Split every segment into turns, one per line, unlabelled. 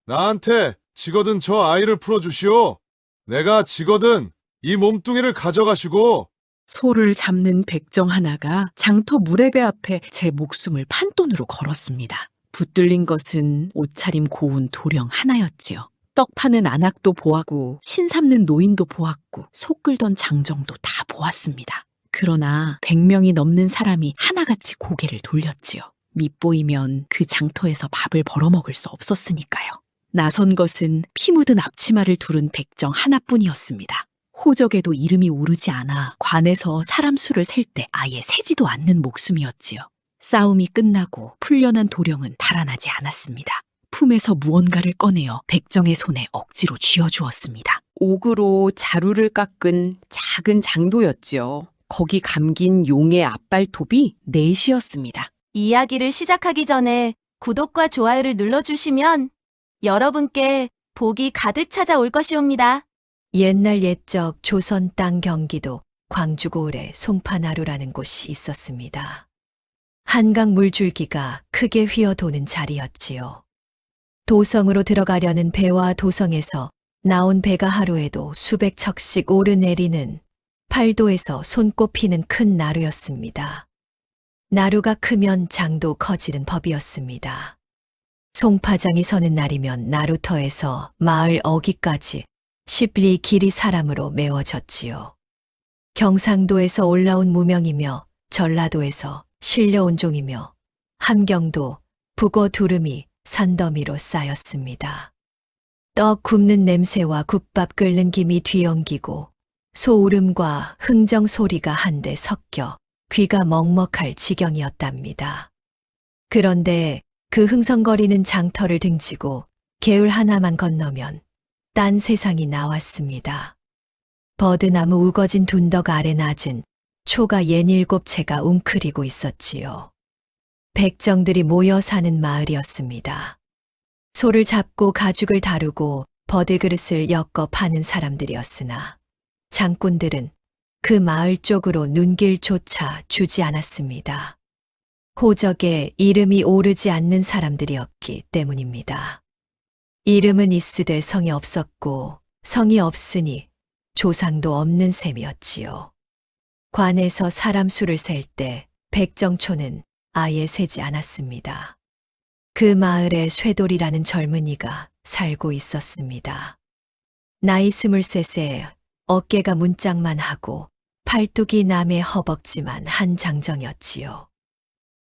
나한테 지거든 저 아이를 풀어주시오. 내가 지거든 이 몸뚱이를 가져가시고.
소를 잡는 백정 하나가 장터 무례배 앞에 제 목숨을 판돈으로 걸었습니다. 붙들린 것은 옷차림 고운 도령 하나였지요. 떡 파는 안악도 보았고 신 삼는 노인도 보았고 소 끌던 장정도 다 보았습니다. 그러나 100명이 넘는 사람이 하나같이 고개를 돌렸지요. 밉보이면 그 장터에서 밥을 벌어먹을 수 없었으니까요. 나선 것은 피 묻은 앞치마를 두른 백정 하나뿐이었습니다. 호적에도 이름이 오르지 않아 관에서 사람 수를 셀 때 아예 세지도 않는 목숨이었지요. 싸움이 끝나고 풀려난 도령은 달아나지 않았습니다. 품에서 무언가를 꺼내어 백정의 손에 억지로 쥐어주었습니다. 옥으로 자루를 깎은 작은 장도였지요. 거기 감긴 용의 앞발톱이 넷이었습니다.
이야기를 시작하기 전에 구독과 좋아요를 눌러주시면 여러분께 복이 가득 찾아올 것이옵니다.
옛날 옛적 조선 땅 경기도 광주고을에 송파나루라는 곳이 있었습니다. 한강 물줄기가 크게 휘어도는 자리였지요. 도성으로 들어가려는 배와 도성에서 나온 배가 하루에도 수백 척씩 오르내리는 팔도에서 손꼽히는 큰 나루였습니다. 나루가 크면 장도 커지는 법이었습니다. 송파장이 서는 날이면 나루터에서 마을 어귀까지 10리 길이 사람으로 메워졌지요. 경상도에서 올라온 무명이며 전라도에서 실려온 종이며 함경도, 북어 두름이 산더미로 쌓였습니다. 떡 굽는 냄새와 국밥 끓는 김이 뒤엉기고 소울음과 흥정 소리가 한데 섞여 귀가 먹먹할 지경이었답니다. 그런데 그 흥성거리는 장터를 등지고 개울 하나만 건너면 딴 세상이 나왔습니다. 버드나무 우거진 둔덕 아래 낮은 초가 67채가 웅크리고 있었지요. 백정들이 모여 사는 마을이었습니다. 소를 잡고 가죽을 다루고 버들그릇을 엮어 파는 사람들이었으나 장꾼들은 그 마을 쪽으로 눈길조차 주지 않았습니다. 호적에 이름이 오르지 않는 사람들이었기 때문입니다. 이름은 있으되 성이 없었고 성이 없으니 조상도 없는 셈이었지요. 관에서 사람 수를 셀 때 백정초는 아예 세지 않았습니다. 그 마을에 쇠돌이라는 젊은이가 살고 있었습니다. 나이 23세, 어깨가 문짝만 하고 팔뚝이 남의 허벅지만 한 장정이었지요.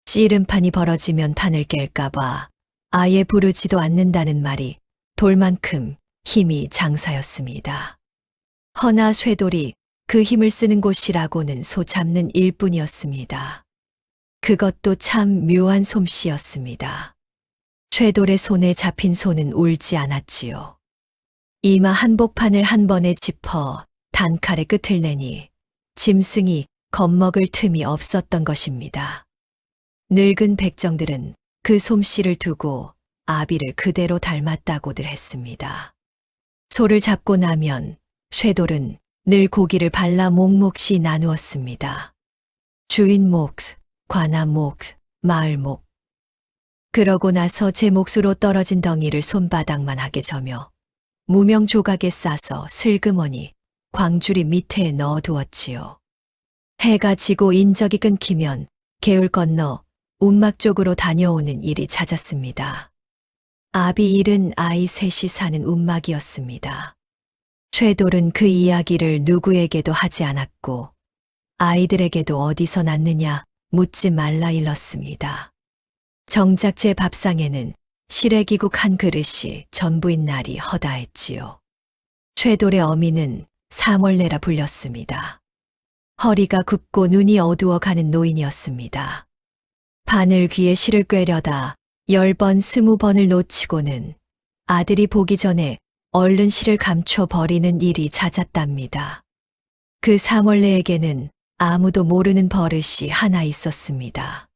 씨름판이 벌어지면 판을 깰까봐 아예 부르지도 않는다는 말이 돌만큼 힘이 장사였습니다. 허나 쇠돌이 그 힘을 쓰는 곳이라고는 소 잡는 일뿐이었습니다. 그것도 참 묘한 솜씨였습니다. 쇠돌의 손에 잡힌 소는 울지 않았지요. 이마 한복판을 한 번에 짚어 단칼에 끝을 내니 짐승이 겁먹을 틈이 없었던 것입니다. 늙은 백정들은 그 솜씨를 두고 아비를 그대로 닮았다고들 했습니다. 소를 잡고 나면 쇠돌은 늘 고기를 발라 몫몫이 나누었습니다. 주인 몫, 관아 몫, 마을 몫. 그러고 나서 제 몫으로 떨어진 덩이를 손바닥만 하게 저며 무명 조각에 싸서 슬그머니 광주리 밑에 넣어두었지요. 해가 지고 인적이 끊기면 개울 건너 운막 쪽으로 다녀오는 일이 잦았습니다. 아비 잃은 아이 셋이 사는 운막이었습니다. 쇠돌은 그 이야기를 누구에게도 하지 않았고 아이들에게도 어디서 났느냐 묻지 말라 일렀습니다. 정작 제 밥상에는 시래기국 한 그릇이 전부인 날이 허다했지요. 쇠돌의 어미는 사멀레라 불렸습니다. 허리가 굽고 눈이 어두워 가는 노인이었습니다. 바늘 귀에 실을 꿰려다 10번 20번을 놓치고는 아들이 보기 전에 얼른 실을 감춰 버리는 일이 잦았답니다. 그 사멀레에게는 아무도 모르는 버릇이 하나 있었습니다.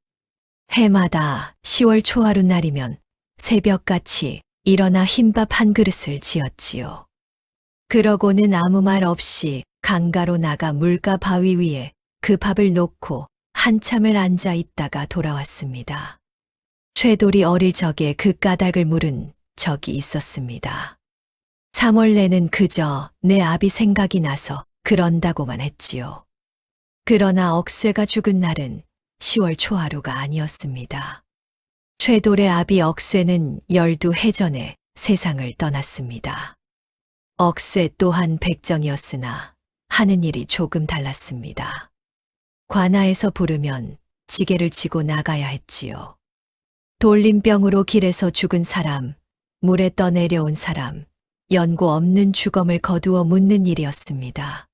해마다 10월 초하루 날이면 새벽같이 일어나 흰밥 한 그릇을 지었지요. 그러고는 아무 말 없이 강가로 나가 물가 바위 위에 그 밥을 놓고 한참을 앉아 있다가 돌아왔습니다. 쇠돌이 어릴 적에 그 까닭을 물은 적이 있었습니다. 3월 내는 그저 내 아비 생각이 나서 그런다고만 했지요. 그러나 억쇠가 죽은 날은 10월 초하루가 아니었습니다. 쇠돌의 아비 억쇠는 12해 전에 세상을 떠났습니다. 억쇠 또한 백정이었으나 하는 일이 조금 달랐습니다. 관아에서 부르면 지게를 지고 나가야 했지요. 돌림병으로 길에서 죽은 사람, 물에 떠내려온 사람, 연고 없는 주검을 거두어 묻는 일이었습니다.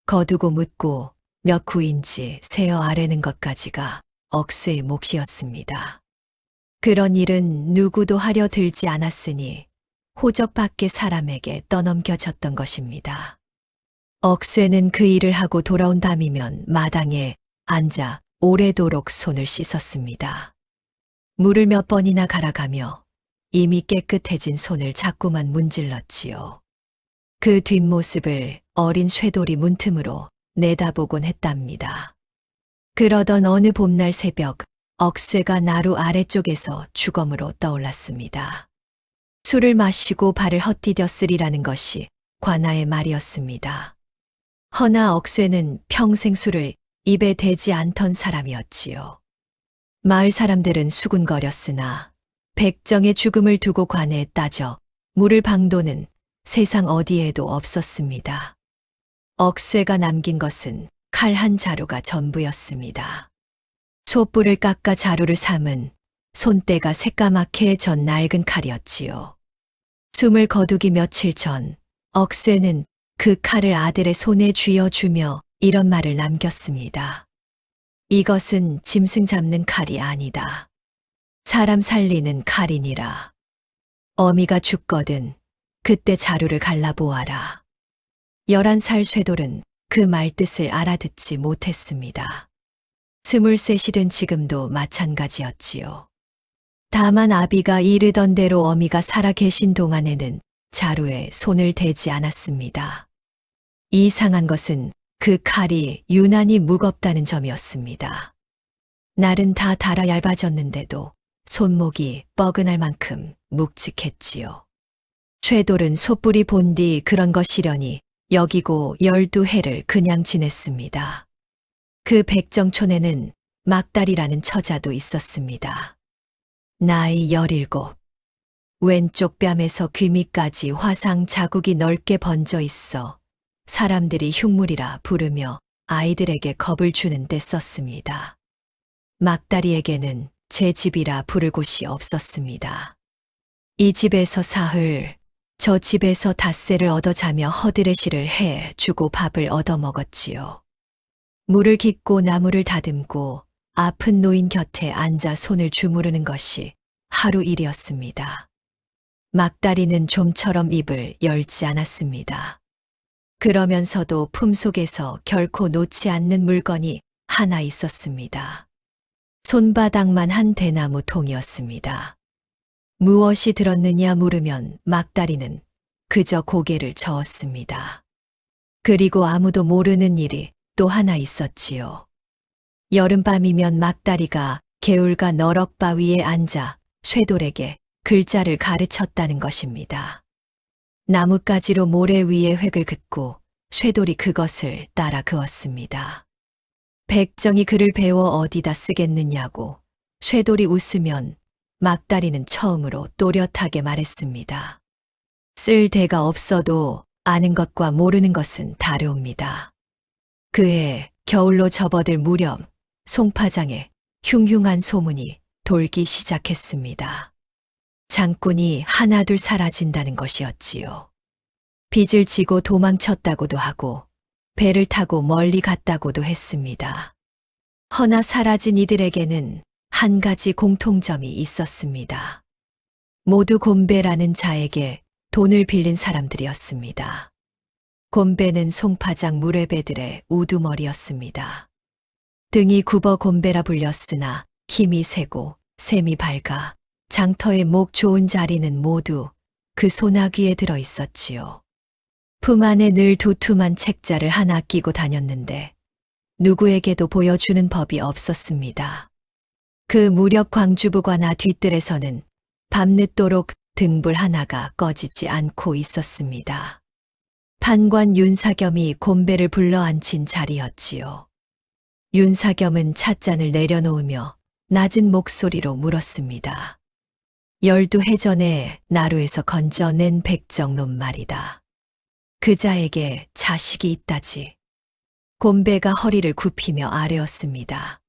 거두고 묻고 몇 구인지 세어 아래는 것까지가 억쇠의 몫이었습니다. 그런 일은 누구도 하려 들지 않았으니 호적 밖의 사람에게 떠넘겨졌던 것입니다. 억쇠는 그 일을 하고 돌아온 밤이면 마당에 앉아 오래도록 손을 씻었습니다. 물을 몇 번이나 갈아가며 이미 깨끗해진 손을 자꾸만 문질렀지요. 그 뒷모습을 어린 쇠돌이 문틈으로 내다보곤 했답니다. 그러던 어느 봄날 새벽, 억쇠가 나루 아래쪽에서 주검으로 떠올랐습니다. 술을 마시고 발을 헛디뎠으리라는 것이 관아의 말이었습니다. 허나 억쇠는 평생 술을 입에 대지 않던 사람이었지요. 마을 사람들은 수군거렸으나 백정의 죽음을 두고 관에 따져 물을 방도는 세상 어디에도 없었습니다. 억쇠가 남긴 것은 칼 한 자루가 전부였습니다. 솥불을 깎아 자루를 삼은 손때가 새까맣게 전 낡은 칼이었지요. 숨을 거두기 며칠 전 억쇠는 그 칼을 아들의 손에 쥐어주며 이런 말을 남겼습니다. 이것은 짐승 잡는 칼이 아니다. 사람 살리는 칼이니라. 어미가 죽거든 그때 자루를 갈라보아라. 11살 쇠돌은 그 말뜻을 알아듣지 못했습니다. 23이 된 지금도 마찬가지였지요. 다만 아비가 이르던 대로 어미가 살아 계신 동안에는 자루에 손을 대지 않았습니다. 이상한 것은 그 칼이 유난히 무겁다는 점이었습니다. 날은 다 닳아 얇아졌는데도 손목이 뻐근할 만큼 묵직했지요. 쇠돌은 솥불이 본디 그런 것이려니 여기고 12해를 그냥 지냈습니다. 그 백정촌에는 막달이라는 처자도 있었습니다. 나이 17. 왼쪽 뺨에서 귀 밑까지 화상 자국이 넓게 번져 있어 사람들이 흉물이라 부르며 아이들에게 겁을 주는 데 썼습니다. 막다리에게는 제 집이라 부를 곳이 없었습니다. 이 집에서 사흘, 저 집에서 닷새를 얻어 자며 허드레시를 해 주고 밥을 얻어 먹었지요. 물을 깃고 나무를 다듬고 아픈 노인 곁에 앉아 손을 주무르는 것이 하루 일이었습니다. 막다리는 좀처럼 입을 열지 않았습니다. 그러면서도 품속에서 결코 놓지 않는 물건이 하나 있었습니다. 손바닥만 한 대나무 통이었습니다. 무엇이 들었느냐 물으면 막다리는 그저 고개를 저었습니다. 그리고 아무도 모르는 일이 또 하나 있었지요. 여름밤이면 막다리가 개울가 너럭바 위에 앉아 쇠돌에게 글자를 가르쳤다는 것입니다. 나뭇가지로 모래 위에 획을 긋고 쇠돌이 그것을 따라 그었습니다. 백정이 글을 배워 어디다 쓰겠느냐고 쇠돌이 웃으면 막다리는 처음으로 또렷하게 말했습니다. 쓸 데가 없어도 아는 것과 모르는 것은 다르옵니다. 그해 겨울로 접어들 무렵 송파장에 흉흉한 소문이 돌기 시작했습니다. 장군이 하나둘 사라진다는 것이었지요. 빚을 지고 도망쳤다고도 하고 배를 타고 멀리 갔다고도 했습니다. 허나 사라진 이들에게는 한 가지 공통점이 있었습니다. 모두 곰배라는 자에게 돈을 빌린 사람들이었습니다. 곰배는 송파장 무례배들의 우두머리였습니다. 등이 굽어 곰배라 불렸으나 힘이 세고 셈이 밝아 장터의 목 좋은 자리는 모두 그 소나귀에 들어 있었지요. 품 안에 늘 두툼한 책자를 하나 끼고 다녔는데 누구에게도 보여주는 법이 없었습니다. 그 무렵 광주부 관아 뒷뜰에서는 밤늦도록 등불 하나가 꺼지지 않고 있었습니다. 판관 윤사겸이 곤배를 불러 앉힌 자리였지요. 윤사겸은 찻잔을 내려놓으며 낮은 목소리로 물었습니다. 12해 전에 나루에서 건져낸 백정놈 말이다. 그자에게 자식이 있다지. 곤배가 허리를 굽히며 아뢰었습니다.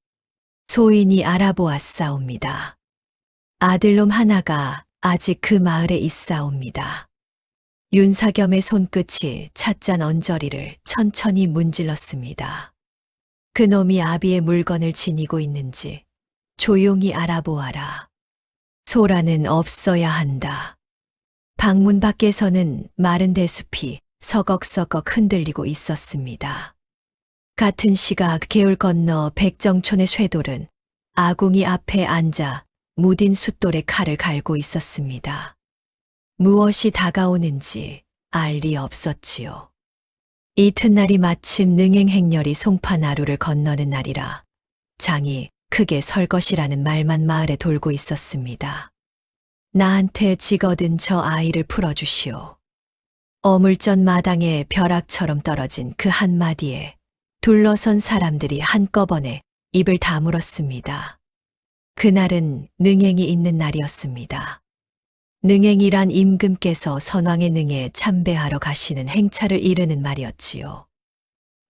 소인이 알아보았사옵니다. 아들놈 하나가 아직 그 마을에 있사옵니다. 윤사겸의 손끝이 찻잔 언저리를 천천히 문질렀습니다. 그놈이 아비의 물건을 지니고 있는지 조용히 알아보아라. 소라는 없어야 한다. 방문 밖에서는 마른 대숲이 서걱서걱 흔들리고 있었습니다. 같은 시각 개울 건너 백정촌의 쇠돌은 아궁이 앞에 앉아 무딘 숫돌에 칼을 갈고 있었습니다. 무엇이 다가오는지 알 리 없었지요. 이튿날이 마침 능행행렬이 송파나루를 건너는 날이라 장이 크게 설 것이라는 말만 마을에 돌고 있었습니다. 나한테 지거든 저 아이를 풀어주시오. 어물전 마당에 벼락처럼 떨어진 그 한마디에 둘러선 사람들이 한꺼번에 입을 다물었습니다. 그날은 능행이 있는 날이었습니다. 능행이란 임금께서 선왕의 능에 참배하러 가시는 행차를 이르는 말이었지요.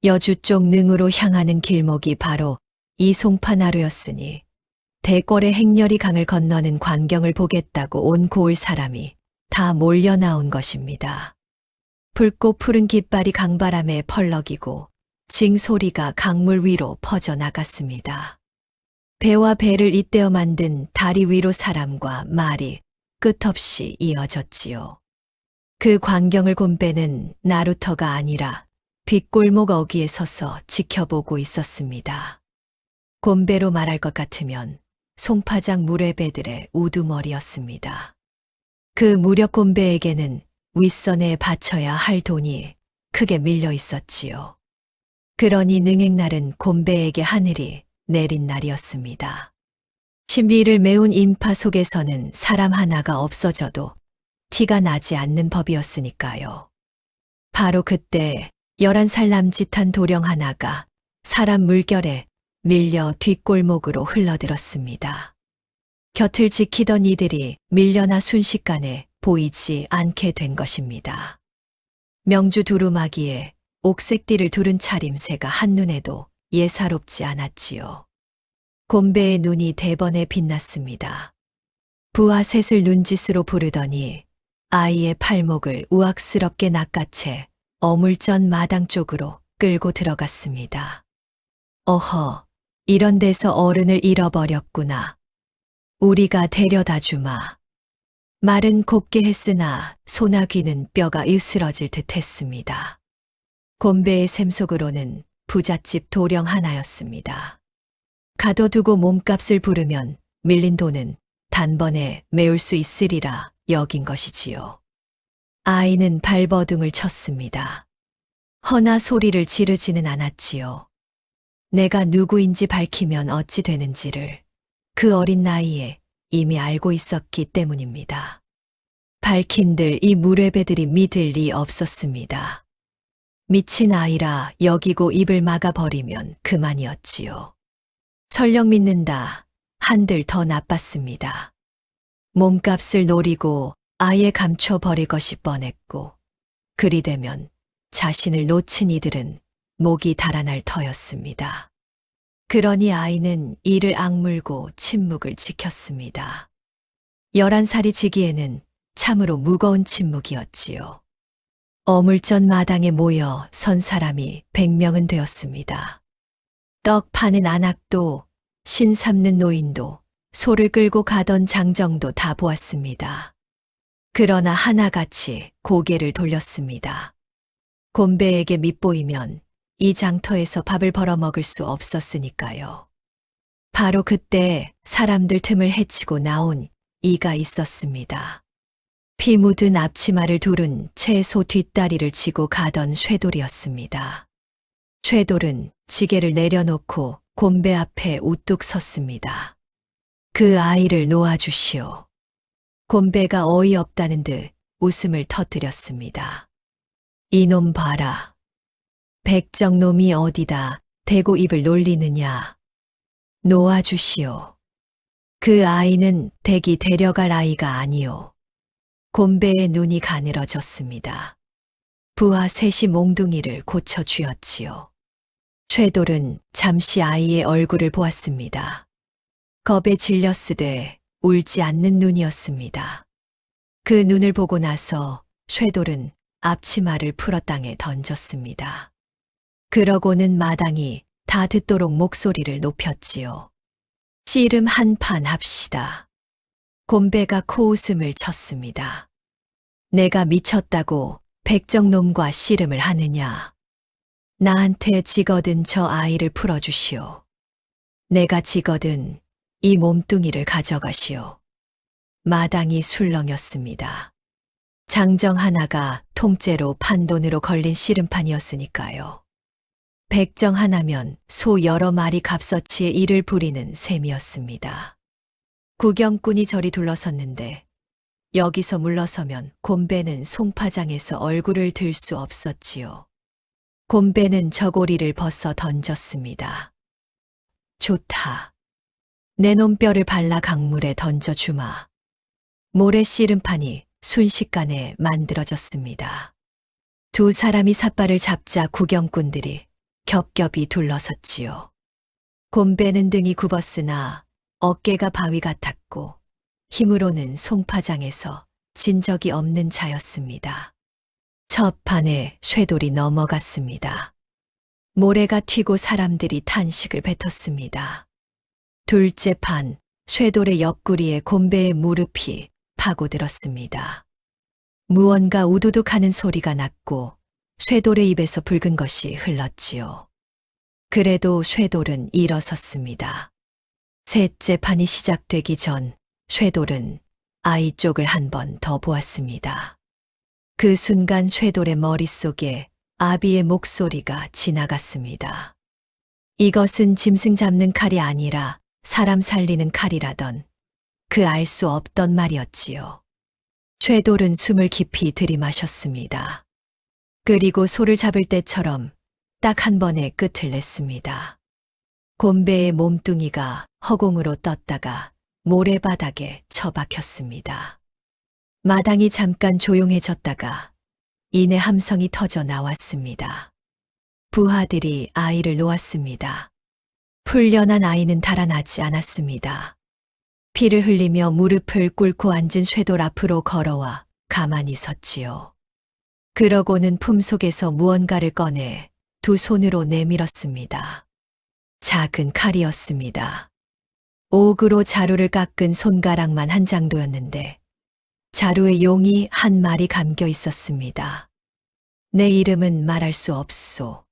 여주 쪽 능으로 향하는 길목이 바로 이 송파나루였으니 대궐의 행렬이 강을 건너는 광경을 보겠다고 온 고을 사람이 다 몰려 나온 것입니다. 붉고 푸른 깃발이 강바람에 펄럭이고 징소리가 강물 위로 퍼져나갔습니다. 배와 배를 잇대어 만든 다리 위로 사람과 말이 끝없이 이어졌지요. 그 광경을 곤배는 나루터가 아니라 뒷골목 어귀에 서서 지켜보고 있었습니다. 곤배로 말할 것 같으면 송파장 무례배들의 우두머리였습니다. 그 무력 곤배에게는 윗선에 바쳐야 할 돈이 크게 밀려 있었지요. 그러니 능행날은 곤배에게 하늘이 내린 날이었습니다. 신비를 메운 인파 속에서는 사람 하나가 없어져도 티가 나지 않는 법이었으니까요. 바로 그때 11살 남짓한 도령 하나가 사람 물결에 밀려 뒷골목으로 흘러들었습니다. 곁을 지키던 이들이 밀려나 순식간에 보이지 않게 된 것입니다. 명주 두루마기에 옥색띠를 두른 차림새가 한눈에도 예사롭지 않았지요. 곤배의 눈이 대번에 빛났습니다. 부하 셋을 눈짓으로 부르더니 아이의 팔목을 우악스럽게 낚아채 어물전 마당 쪽으로 끌고 들어갔습니다. 어허, 이런 데서 어른을 잃어버렸구나. 우리가 데려다 주마. 말은 곱게 했으나 소나 귀는 뼈가 으스러질 듯 했습니다. 곤배의 샘속으로는 부잣집 도령 하나였습니다. 가둬두고 몸값을 부르면 밀린 돈은 단번에 메울 수 있으리라 여긴 것이지요. 아이는 발버둥을 쳤습니다. 허나 소리를 지르지는 않았지요. 내가 누구인지 밝히면 어찌 되는지를 그 어린 나이에 이미 알고 있었기 때문입니다. 밝힌들 이 무례배들이 믿을 리 없었습니다. 미친 아이라 여기고 입을 막아버리면 그만이었지요. 설령 믿는다 한들 더 나빴습니다. 몸값을 노리고 아예 감춰버릴 것이 뻔했고 그리 되면 자신을 놓친 이들은 목이 달아날 터였습니다. 그러니 아이는 이를 악물고 침묵을 지켰습니다. 11살이 지기에는 참으로 무거운 침묵이었지요. 어물전 마당에 모여 선 사람이 100명은 되었습니다. 떡 파는 안악도, 신 삼는 노인도, 소를 끌고 가던 장정도 다 보았습니다. 그러나 하나같이 고개를 돌렸습니다. 곤배에게 밉보이면 이 장터에서 밥을 벌어먹을 수 없었으니까요. 바로 그때 사람들 틈을 헤치고 나온 이가 있었습니다. 피 묻은 앞치마를 두른 채소 뒷다리를 치고 가던 쇠돌이었습니다. 쇠돌은 지게를 내려놓고 곤배 앞에 우뚝 섰습니다. 그 아이를 놓아주시오. 곤배가 어이없다는 듯 웃음을 터뜨렸습니다. 이놈 봐라. 백정놈이 어디다 대고 입을 놀리느냐. 놓아주시오. 그 아이는 댁이 데려갈 아이가 아니오. 곤배의 눈이 가늘어졌습니다. 부하 셋이 몽둥이를 고쳐쥐었지요. 쇠돌은 잠시 아이의 얼굴을 보았습니다. 겁에 질렸으되 울지 않는 눈이었습니다. 그 눈을 보고 나서 쇠돌은 앞치마를 풀어 땅에 던졌습니다. 그러고는 마당이 다 듣도록 목소리를 높였지요. 씨름 한판 합시다. 곤배가 코웃음을 쳤습니다. 내가 미쳤다고 백정놈과 씨름을 하느냐. 나한테 지거든 저 아이를 풀어주시오. 내가 지거든 이 몸뚱이를 가져가시오. 마당이 술렁였습니다. 장정 하나가 통째로 판돈으로 걸린 씨름판이었으니까요. 백정 하나면 소 여러 마리 값어치의 일을 부리는 셈이었습니다. 구경꾼이 저리 둘러섰는데 여기서 물러서면 곤배는 송파장에서 얼굴을 들 수 없었지요. 곤배는 저고리를 벗어 던졌습니다. 좋다. 내 놈뼈를 발라 강물에 던져주마. 모래 씨름판이 순식간에 만들어졌습니다. 두 사람이 삿발을 잡자 구경꾼들이 겹겹이 둘러섰지요. 곤배는 등이 굽었으나 어깨가 바위 같았고 힘으로는 송파장에서 진 적이 없는 자였습니다. 첫 판에 쇠돌이 넘어갔습니다. 모래가 튀고 사람들이 탄식을 뱉었습니다. 둘째 판, 쇠돌의 옆구리에 곤배의 무릎이 파고들었습니다. 무언가 우두둑하는 소리가 났고 쇠돌의 입에서 붉은 것이 흘렀지요. 그래도 쇠돌은 일어섰습니다. 셋째 판이 시작되기 전 쇠돌은 아이 쪽을 한 번 더 보았습니다. 그 순간 쇠돌의 머릿속에 아비의 목소리가 지나갔습니다. 이것은 짐승 잡는 칼이 아니라 사람 살리는 칼이라던 그 알 수 없던 말이었지요. 쇠돌은 숨을 깊이 들이마셨습니다. 그리고 소를 잡을 때처럼 딱 한 번에 끝을 냈습니다. 곤배의 몸뚱이가 허공으로 떴다가 모래바닥에 처박혔습니다. 마당이 잠깐 조용해졌다가 이내 함성이 터져 나왔습니다. 부하들이 아이를 놓았습니다. 풀려난 아이는 달아나지 않았습니다. 피를 흘리며 무릎을 꿇고 앉은 쇠돌 앞으로 걸어와 가만히 섰지요. 그러고는 품속에서 무언가를 꺼내 두 손으로 내밀었습니다. 작은 칼이었습니다. 옥으로 자루를 깎은 손가락만 한 장도였는데 자루에 용이 한 마리 감겨 있었습니다. 내 이름은 말할 수 없소.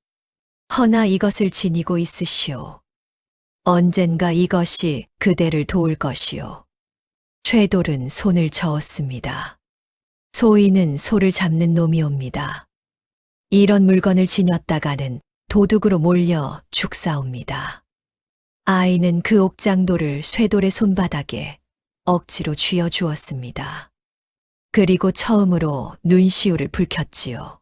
허나 이것을 지니고 있으시오. 언젠가 이것이 그대를 도울 것이오. 쇠돌은 손을 저었습니다. 소인은 소를 잡는 놈이옵니다. 이런 물건을 지녔다가는 도둑으로 몰려 죽사옵니다. 아이는 그 옥장도를 쇠돌의 손바닥에 억지로 쥐어 주었습니다. 그리고 처음으로 눈시울을 붉혔지요.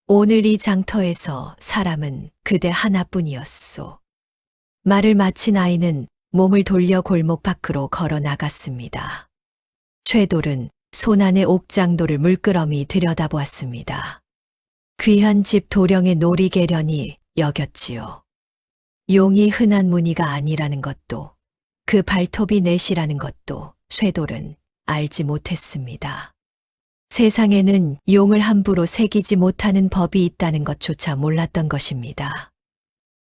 오늘 이 장터에서 사람은 그대 하나뿐이었소. 말을 마친 아이는 몸을 돌려 골목 밖으로 걸어 나갔습니다. 쇠돌은 손 안의 옥장도를 물끄러미 들여다보았습니다. 귀한 집 도령의 놀이개련이 여겼지요. 용이 흔한 무늬가 아니라는 것도 그 발톱이 넷이라는 것도 쇠돌은 알지 못했습니다. 세상에는 용을 함부로 새기지 못하는 법이 있다는 것조차 몰랐던 것입니다.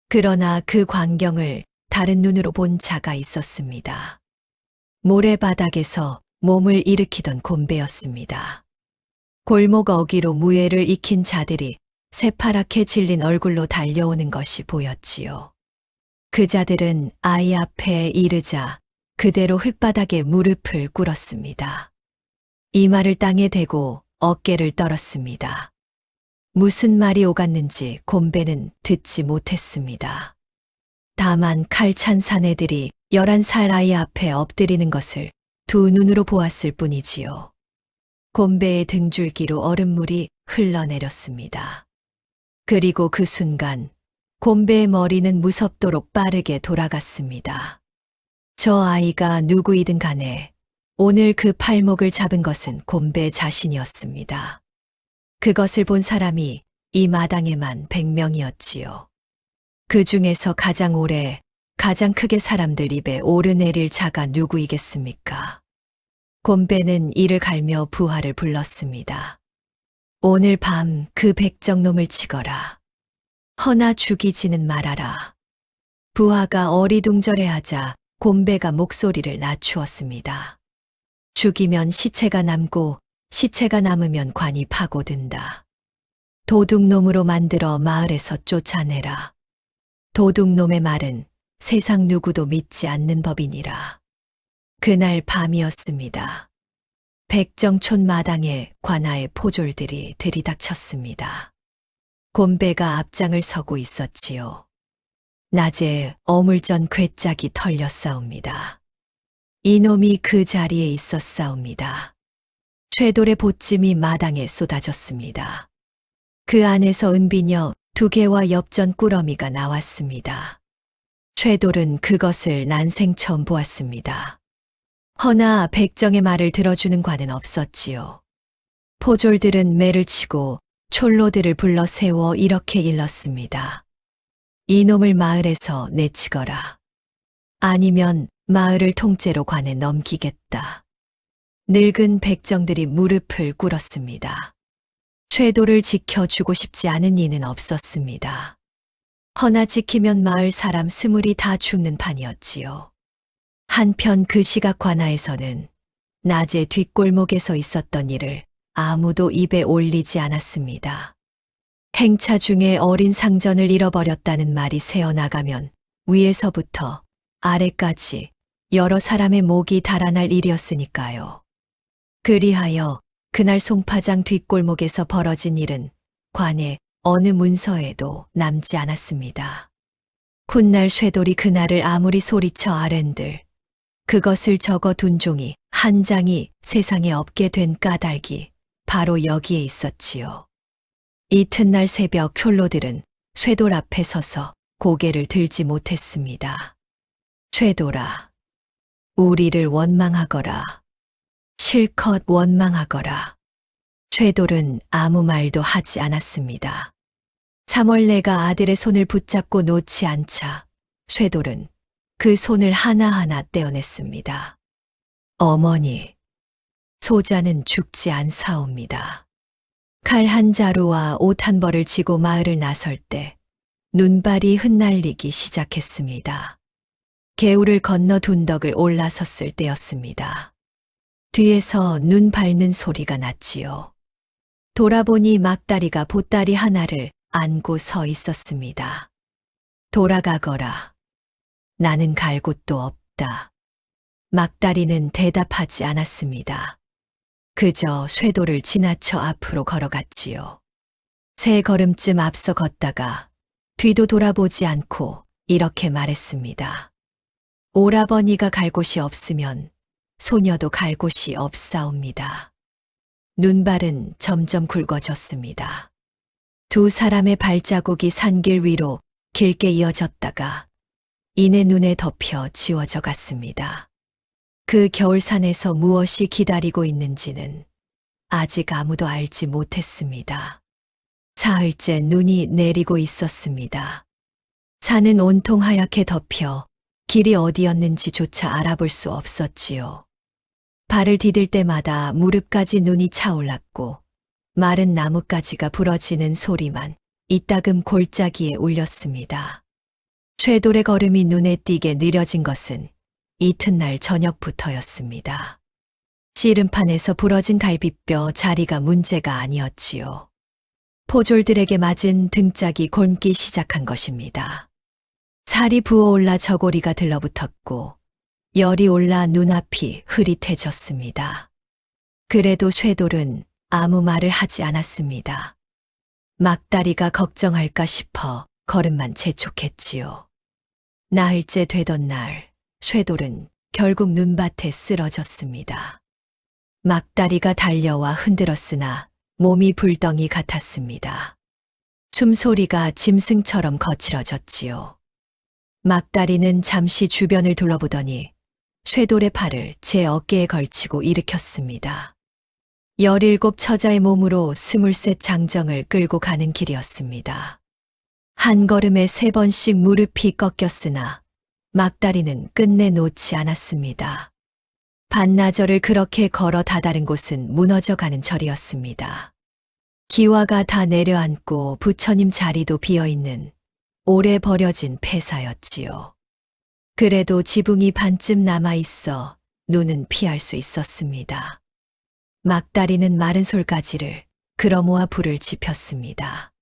그러나 그 광경을 다른 눈으로 본 자가 있었습니다. 모래바닥에서 몸을 일으키던 곤배였습니다. 골목 어기로 무예를 익힌 자들이 새파랗게 질린 얼굴로 달려오는 것이 보였지요. 그 자들은 아이 앞에 이르자 그대로 흙바닥에 무릎을 꿇었습니다. 이마를 땅에 대고 어깨를 떨었습니다. 무슨 말이 오갔는지 곤배는 듣지 못했습니다. 다만 칼찬 사내들이 11살 아이 앞에 엎드리는 것을 두 눈으로 보았을 뿐이지요. 곰배의 등줄기로 얼음물이 흘러내렸습니다. 그리고 그 순간 곰배의 머리는 무섭도록 빠르게 돌아갔습니다. 저 아이가 누구이든 간에 오늘 그 팔목을 잡은 것은 곰배 자신이었습니다. 그것을 본 사람이 이 마당에만 100명이었지요. 그 중에서 가장 오래, 가장 크게 사람들 입에 오르내릴 자가 누구이겠습니까? 곰배는 이를 갈며 부하를 불렀습니다. 오늘 밤 그 백정놈을 치거라. 허나 죽이지는 말아라. 부하가 어리둥절해하자 곰배가 목소리를 낮추었습니다. 죽이면 시체가 남고 시체가 남으면 관이 파고든다. 도둑놈으로 만들어 마을에서 쫓아내라. 도둑놈의 말은 세상 누구도 믿지 않는 법이니라. 그날 밤이었습니다. 백정촌 마당에 관아의 포졸들이 들이닥쳤습니다. 곰배가 앞장을 서고 있었지요. 낮에 어물전 괴짝이 털렸사옵니다. 이놈이 그 자리에 있었사옵니다. 쇠돌의 보찜이 마당에 쏟아졌습니다. 그 안에서 은비녀 2개와 엽전 꾸러미가 나왔습니다. 쇠돌은 그것을 난생 처음 보았습니다. 허나 백정의 말을 들어주는 관은 없었지요. 포졸들은 매를 치고 촐로들을 불러 세워 이렇게 일렀습니다. 이놈을 마을에서 내치거라. 아니면 마을을 통째로 관에 넘기겠다. 늙은 백정들이 무릎을 꿇었습니다. 쇠도를 지켜주고 싶지 않은 이는 없었습니다. 허나 지키면 마을 사람 20이 다 죽는 판이었지요. 한편 그 시각 관아에서는 낮에 뒷골목에서 있었던 일을 아무도 입에 올리지 않았습니다. 행차 중에 어린 상전을 잃어버렸다는 말이 새어나가면 위에서부터 아래까지 여러 사람의 목이 달아날 일이었으니까요. 그리하여 그날 송파장 뒷골목에서 벌어진 일은 관의 어느 문서에도 남지 않았습니다. 훗날 쇠돌이 그날을 아무리 소리쳐 아랜들 그것을 적어둔 종이 한 장이 세상에 없게 된 까닭이 바로 여기에 있었지요. 이튿날 새벽 촐로들은 쇠돌 앞에 서서 고개를 들지 못했습니다. 쇠돌아, 우리를 원망하거라. 실컷 원망하거라. 쇠돌은 아무 말도 하지 않았습니다. 사멀레가 아들의 손을 붙잡고 놓지 않자 쇠돌은 그 손을 하나하나 떼어냈습니다. 어머니, 소자는 죽지 않사옵니다. 칼 한 자루와 옷 한 벌을 지고 마을을 나설 때 눈발이 흩날리기 시작했습니다. 개울을 건너 둔덕을 올라섰을 때였습니다. 뒤에서 눈 밟는 소리가 났지요. 돌아보니 막다리가 보따리 하나를 안고 서 있었습니다. 돌아가거라. 나는 갈 곳도 없다. 막다리는 대답하지 않았습니다. 그저 쇠도를 지나쳐 앞으로 걸어갔지요. 3걸음쯤 앞서 걷다가 뒤도 돌아보지 않고 이렇게 말했습니다. 오라버니가 갈 곳이 없으면 소녀도 갈 곳이 없사옵니다. 눈발은 점점 굵어졌습니다. 2 사람의 발자국이 산길 위로 길게 이어졌다가 이내 눈에 덮여 지워져 갔습니다. 그 겨울산에서 무엇이 기다리고 있는지는 아직 아무도 알지 못했습니다. 사흘째 눈이 내리고 있었습니다. 산은 온통 하얗게 덮여 길이 어디였는지조차 알아볼 수 없었지요. 발을 디딜 때마다 무릎까지 눈이 차올랐고 마른 나뭇가지가 부러지는 소리만 이따금 골짜기에 울렸습니다. 쇠돌의 걸음이 눈에 띄게 느려진 것은 이튿날 저녁부터였습니다. 씨름판에서 부러진 갈비뼈 자리가 문제가 아니었지요. 포졸들에게 맞은 등짝이 곪기 시작한 것입니다. 살이 부어올라 저고리가 들러붙었고 열이 올라 눈앞이 흐릿해졌습니다. 그래도 쇠돌은 아무 말을 하지 않았습니다. 막다리가 걱정할까 싶어 걸음만 재촉했지요. 나흘째 되던 날 쇠돌은 결국 눈밭에 쓰러졌습니다. 막다리가 달려와 흔들었으나 몸이 불덩이 같았습니다. 숨소리가 짐승처럼 거칠어졌지요. 막다리는 잠시 주변을 둘러보더니 쇠돌의 팔을 제 어깨에 걸치고 일으켰습니다. 17 처자의 몸으로 23 장정을 끌고 가는 길이었습니다. 한 걸음에 3번씩 무릎이 꺾였으나 막다리는 끝내 놓지 않았습니다. 반나절을 그렇게 걸어 다다른 곳은 무너져가는 절이었습니다. 기와가 다 내려앉고 부처님 자리도 비어있는 오래 버려진 폐사였지요. 그래도 지붕이 반쯤 남아있어 눈은 피할 수 있었습니다. 막다리는 마른 솔가지를 끌어모아 불을 지폈습니다.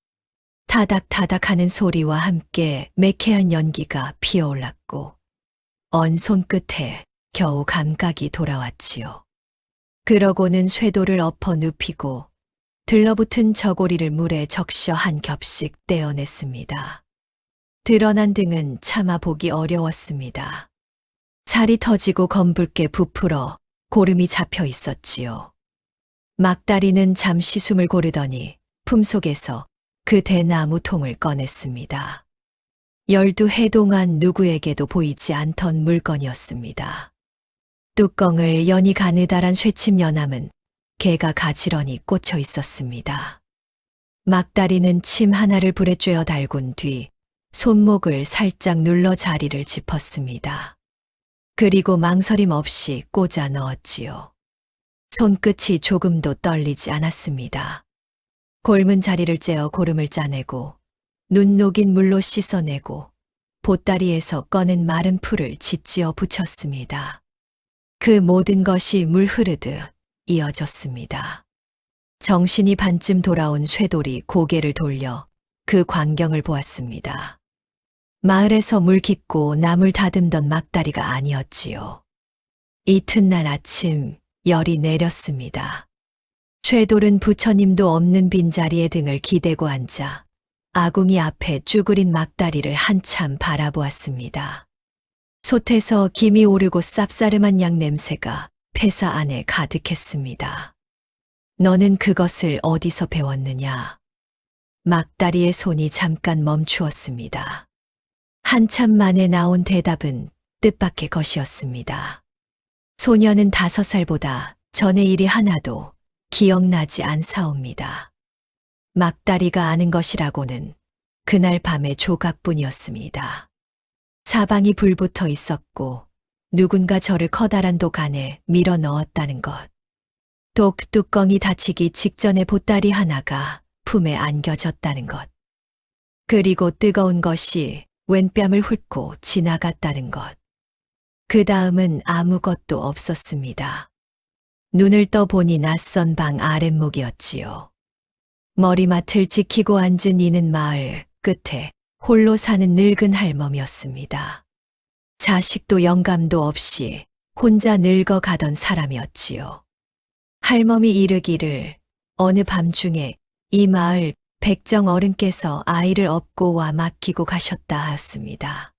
타닥타닥 하는 소리와 함께 매캐한 연기가 피어올랐고 언 손끝에 겨우 감각이 돌아왔지요. 그러고는 쇠돌을 엎어 눕히고 들러붙은 저고리를 물에 적셔 한 겹씩 떼어냈습니다. 드러난 등은 차마 보기 어려웠습니다. 살이 터지고 검붉게 부풀어 고름이 잡혀 있었지요. 막다리는 잠시 숨을 고르더니 품속에서 그 대나무 통을 꺼냈습니다. 12해 동안 누구에게도 보이지 않던 물건이었습니다. 뚜껑을 연이 가느다란 쇠침 연함은 개가 가지런히 꽂혀 있었습니다. 막다리는 침 하나를 불에 쬐어 달군 뒤 손목을 살짝 눌러 자리를 짚었습니다. 그리고 망설임 없이 꽂아 넣었지요. 손끝이 조금도 떨리지 않았습니다. 골문 자리를 째어 고름을 짜내고 눈 녹인 물로 씻어내고 보따리에서 꺼낸 마른 풀을 짓지어 붙였습니다. 그 모든 것이 물 흐르듯 이어졌습니다. 정신이 반쯤 돌아온 쇠돌이 고개를 돌려 그 광경을 보았습니다. 마을에서 물 깃고 나물 다듬던 막다리가 아니었지요. 이튿날 아침 열이 내렸습니다. 쇠돌은 부처님도 없는 빈자리에 등을 기대고 앉아 아궁이 앞에 쭈그린 막다리를 한참 바라보았습니다. 솥에서 김이 오르고 쌉싸름한 양 냄새가 폐사 안에 가득했습니다. 너는 그것을 어디서 배웠느냐? 막다리의 손이 잠깐 멈추었습니다. 한참 만에 나온 대답은 뜻밖의 것이었습니다. 소녀는 5살보다 전의 일이 하나도 기억나지 않사옵니다. 막다리가 아는 것이라고는 그날 밤의 조각뿐이었습니다. 사방이 불붙어 있었고 누군가 저를 커다란 독 안에 밀어 넣었다는 것. 독 뚜껑이 닫히기 직전에 보따리 하나가 품에 안겨졌다는 것. 그리고 뜨거운 것이 왼뺨을 훑고 지나갔다는 것. 그 다음은 아무것도 없었습니다. 눈을 떠보니 낯선 방 아랫목이었지요. 머리맡을 지키고 앉은 이는 마을 끝에 홀로 사는 늙은 할멈이었습니다. 자식도 영감도 없이 혼자 늙어가던 사람이었지요. 할멈이 이르기를 어느 밤중에 이 마을 백정 어른께서 아이를 업고 와 맡기고 가셨다 하였습니다.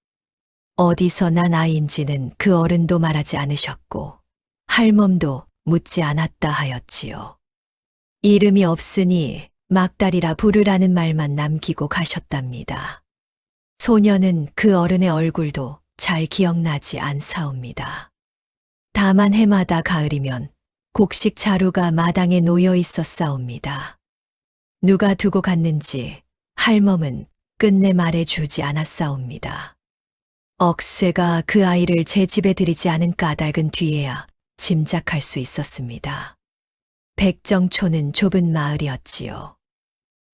어디서 난 아이인지는 그 어른도 말하지 않으셨고 할멈도 묻지 않았다 하였지요. 이름이 없으니 막다리라 부르라는 말만 남기고 가셨답니다. 소녀는 그 어른의 얼굴도 잘 기억나지 않사옵니다. 다만 해마다 가을이면 곡식 자루가 마당에 놓여 있었사옵니다. 누가 두고 갔는지 할멈은 끝내 말해주지 않았사옵니다. 억새가 그 아이를 제 집에 들이지 않은 까닭은 뒤에야 짐작할 수 있었습니다. 백정초는 좁은 마을이었지요.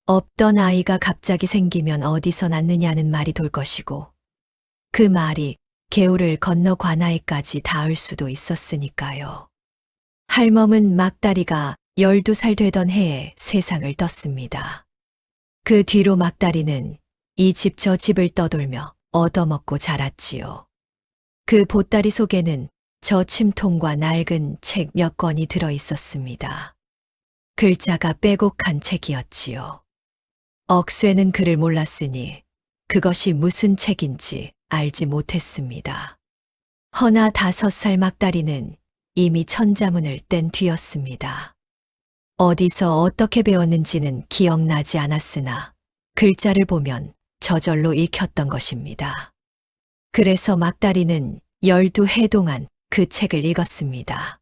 없던 아이가 갑자기 생기면 어디서 낳느냐는 말이 돌 것이고 그 말이 개울을 건너 관아이까지 닿을 수도 있었으니까요. 할멈은 막다리가 12살 되던 해에 세상을 떴습니다. 그 뒤로 막다리는 이 집 저 집을 떠돌며 얻어먹고 자랐지요. 그 보따리 속에는 저 침통과 낡은 책 몇 권이 들어 있었습니다. 글자가 빼곡한 책이었지요. 억쇠는 글을 몰랐으니 그것이 무슨 책인지 알지 못했습니다. 허나 5살 막다리는 이미 천자문을 뗀 뒤였습니다. 어디서 어떻게 배웠는지는 기억나지 않았으나 글자를 보면 저절로 읽혔던 것입니다. 그래서 막다리는 12해 동안 그 책을 읽었습니다.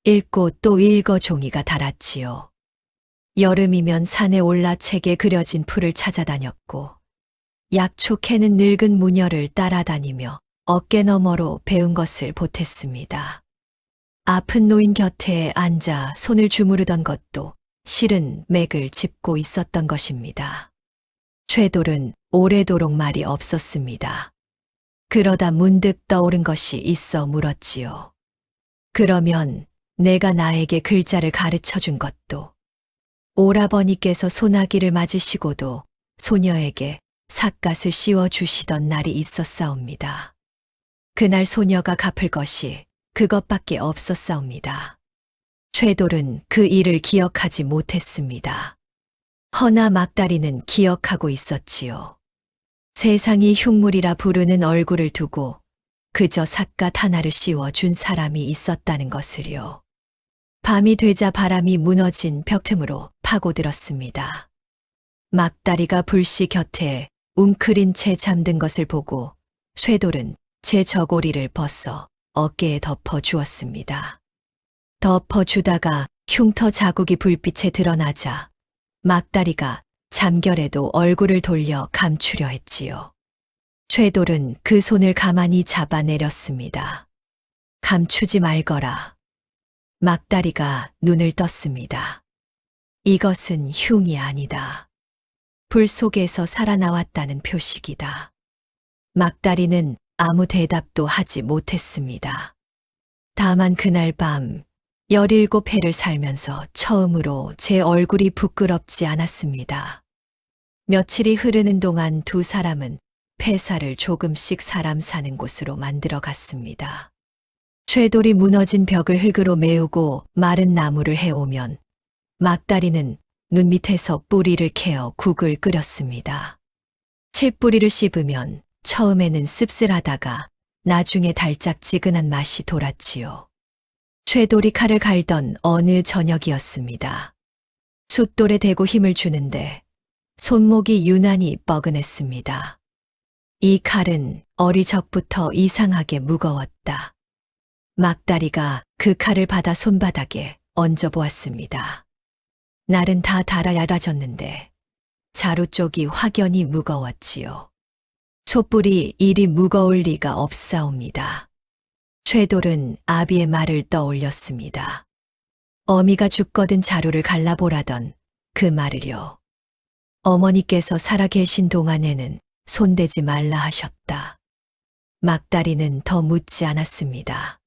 읽고 또 읽어 종이가 닳았지요. 여름이면 산에 올라 책에 그려진 풀을 찾아다녔고, 약초 캐는 늙은 무녀를 따라다니며 어깨너머로 배운 것을 보탰습니다. 아픈 노인 곁에 앉아 손을 주무르던 것도 실은 맥을 짚고 있었던 것입니다. 쇠돌은 오래도록 말이 없었습니다. 그러다 문득 떠오른 것이 있어 물었지요. 그러면 내가 나에게 글자를 가르쳐 준 것도, 오라버니께서 소나기를 맞으시고도 소녀에게 삿갓을 씌워 주시던 날이 있었사옵니다. 그날 소녀가 갚을 것이 그것밖에 없었사옵니다. 쇠돌은 그 일을 기억하지 못했습니다. 허나 막다리는 기억하고 있었지요. 세상이 흉물이라 부르는 얼굴을 두고 그저 삿갓 하나를 씌워 준 사람이 있었다는 것을요. 밤이 되자 바람이 무너진 벽 틈으로 파고들었습니다. 막다리가 불씨 곁에 웅크린 채 잠든 것을 보고 쇠돌은 제 저고리를 벗어 어깨에 덮어 주었습니다. 덮어 주다가 흉터 자국이 불빛에 드러나자 막다리가 잠결에도 얼굴을 돌려 감추려 했지요. 쇠돌은 그 손을 가만히 잡아내렸습니다. 감추지 말거라. 막다리가 눈을 떴습니다. 이것은 흉이 아니다. 불 속에서 살아나왔다는 표식이다. 막다리는 아무 대답도 하지 못했습니다. 다만 그날 밤 17해를 살면서 처음으로 제 얼굴이 부끄럽지 않았습니다. 며칠이 흐르는 동안 두 사람은 폐사를 조금씩 사람 사는 곳으로 만들어 갔습니다. 쇠돌이 무너진 벽을 흙으로 메우고 마른 나무를 해오면 막다리는 눈 밑에서 뿌리를 캐어 국을 끓였습니다. 칡뿌리를 씹으면 처음에는 씁쓸하다가 나중에 달짝지근한 맛이 돌았지요. 쇠돌이 칼을 갈던 어느 저녁이었습니다. 숫돌에 대고 힘을 주는데 손목이 유난히 뻐근했습니다. 이 칼은 어릴 적부터 이상하게 무거웠다. 막다리가 그 칼을 받아 손바닥에 얹어보았습니다. 날은 다 달아 얇아졌는데 자루 쪽이 확연히 무거웠지요. 촛불이 이리 무거울 리가 없사옵니다. 쇠돌은 아비의 말을 떠올렸습니다. 어미가 죽거든 자루를 갈라보라던 그 말을요. 어머니께서 살아계신 동안에는 손대지 말라 하셨다. 막다리는 더 묻지 않았습니다.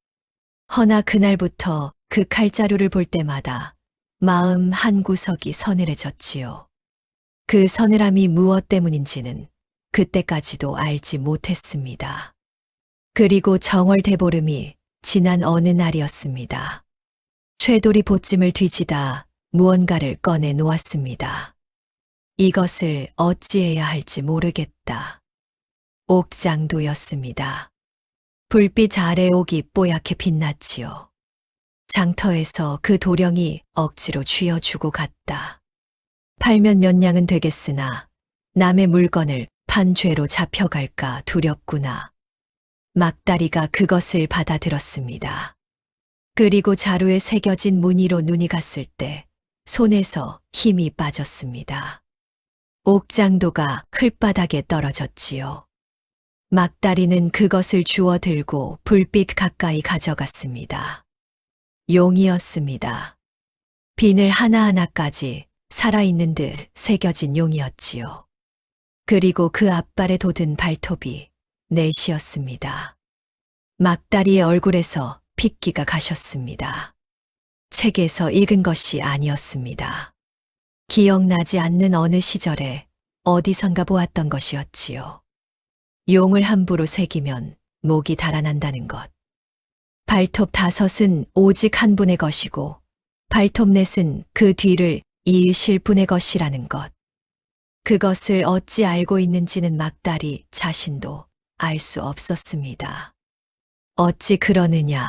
허나 그날부터 그 칼자루를 볼 때마다 마음 한구석이 서늘해졌지요. 그 서늘함이 무엇 때문인지는 그때까지도 알지 못했습니다. 그리고 정월 대보름이 지난 어느 날이었습니다. 쇠돌이 보찜을 뒤지다 무언가를 꺼내 놓았습니다. 이것을 어찌해야 할지 모르겠다. 옥장도였습니다. 불빛 아래 옥이 뽀얗게 빛났지요. 장터에서 그 도령이 억지로 쥐어주고 갔다. 팔면 몇 냥은 되겠으나 남의 물건을 판 죄로 잡혀갈까 두렵구나. 막다리가 그것을 받아들었습니다. 그리고 자루에 새겨진 무늬로 눈이 갔을 때 손에서 힘이 빠졌습니다. 옥장도가 흘바닥에 떨어졌지요. 막다리는 그것을 주워 들고 불빛 가까이 가져갔습니다. 용이었습니다. 비늘 하나하나까지 살아있는 듯 새겨진 용이었지요. 그리고 그 앞발에 돋은 발톱이 넷이었습니다. 막다리의 얼굴에서 핏기가 가셨습니다. 책에서 읽은 것이 아니었습니다. 기억나지 않는 어느 시절에 어디선가 보았던 것이었지요. 용을 함부로 새기면 목이 달아난다는 것. 발톱 5은 오직 한 분의 것이고 발톱 4은 그 뒤를 이으실 분의 것이라는 것. 그것을 어찌 알고 있는지는 막다리 자신도 알 수 없었습니다. 어찌 그러느냐?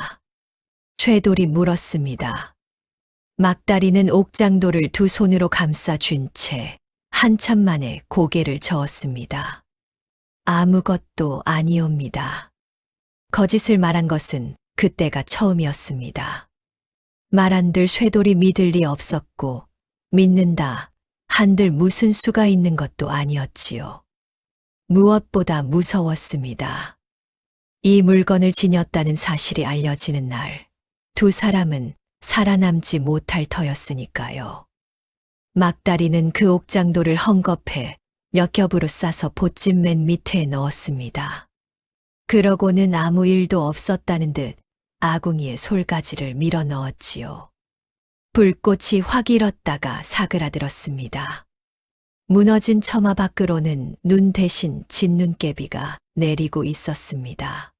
쇠돌이 물었습니다. 막다리는 옥장도를 두 손으로 감싸 준 채 한참 만에 고개를 저었습니다. 아무것도 아니옵니다. 거짓을 말한 것은 그때가 처음이었습니다. 말한들 쇠돌이 믿을 리 없었고 믿는다 한들 무슨 수가 있는 것도 아니었지요. 무엇보다 무서웠습니다. 이 물건을 지녔다는 사실이 알려지는 날, 두 사람은 살아남지 못할 터였으니까요. 막다리는 그 옥장도를 헝겊에 몇 겹으로 싸서 보집 맨 밑에 넣었습니다. 그러고는 아무 일도 없었다는 듯 아궁이에 솔가지를 밀어 넣었지요. 불꽃이 확 일었다가 사그라들었습니다. 무너진 처마 밖으로는 눈 대신 진눈깨비가 내리고 있었습니다.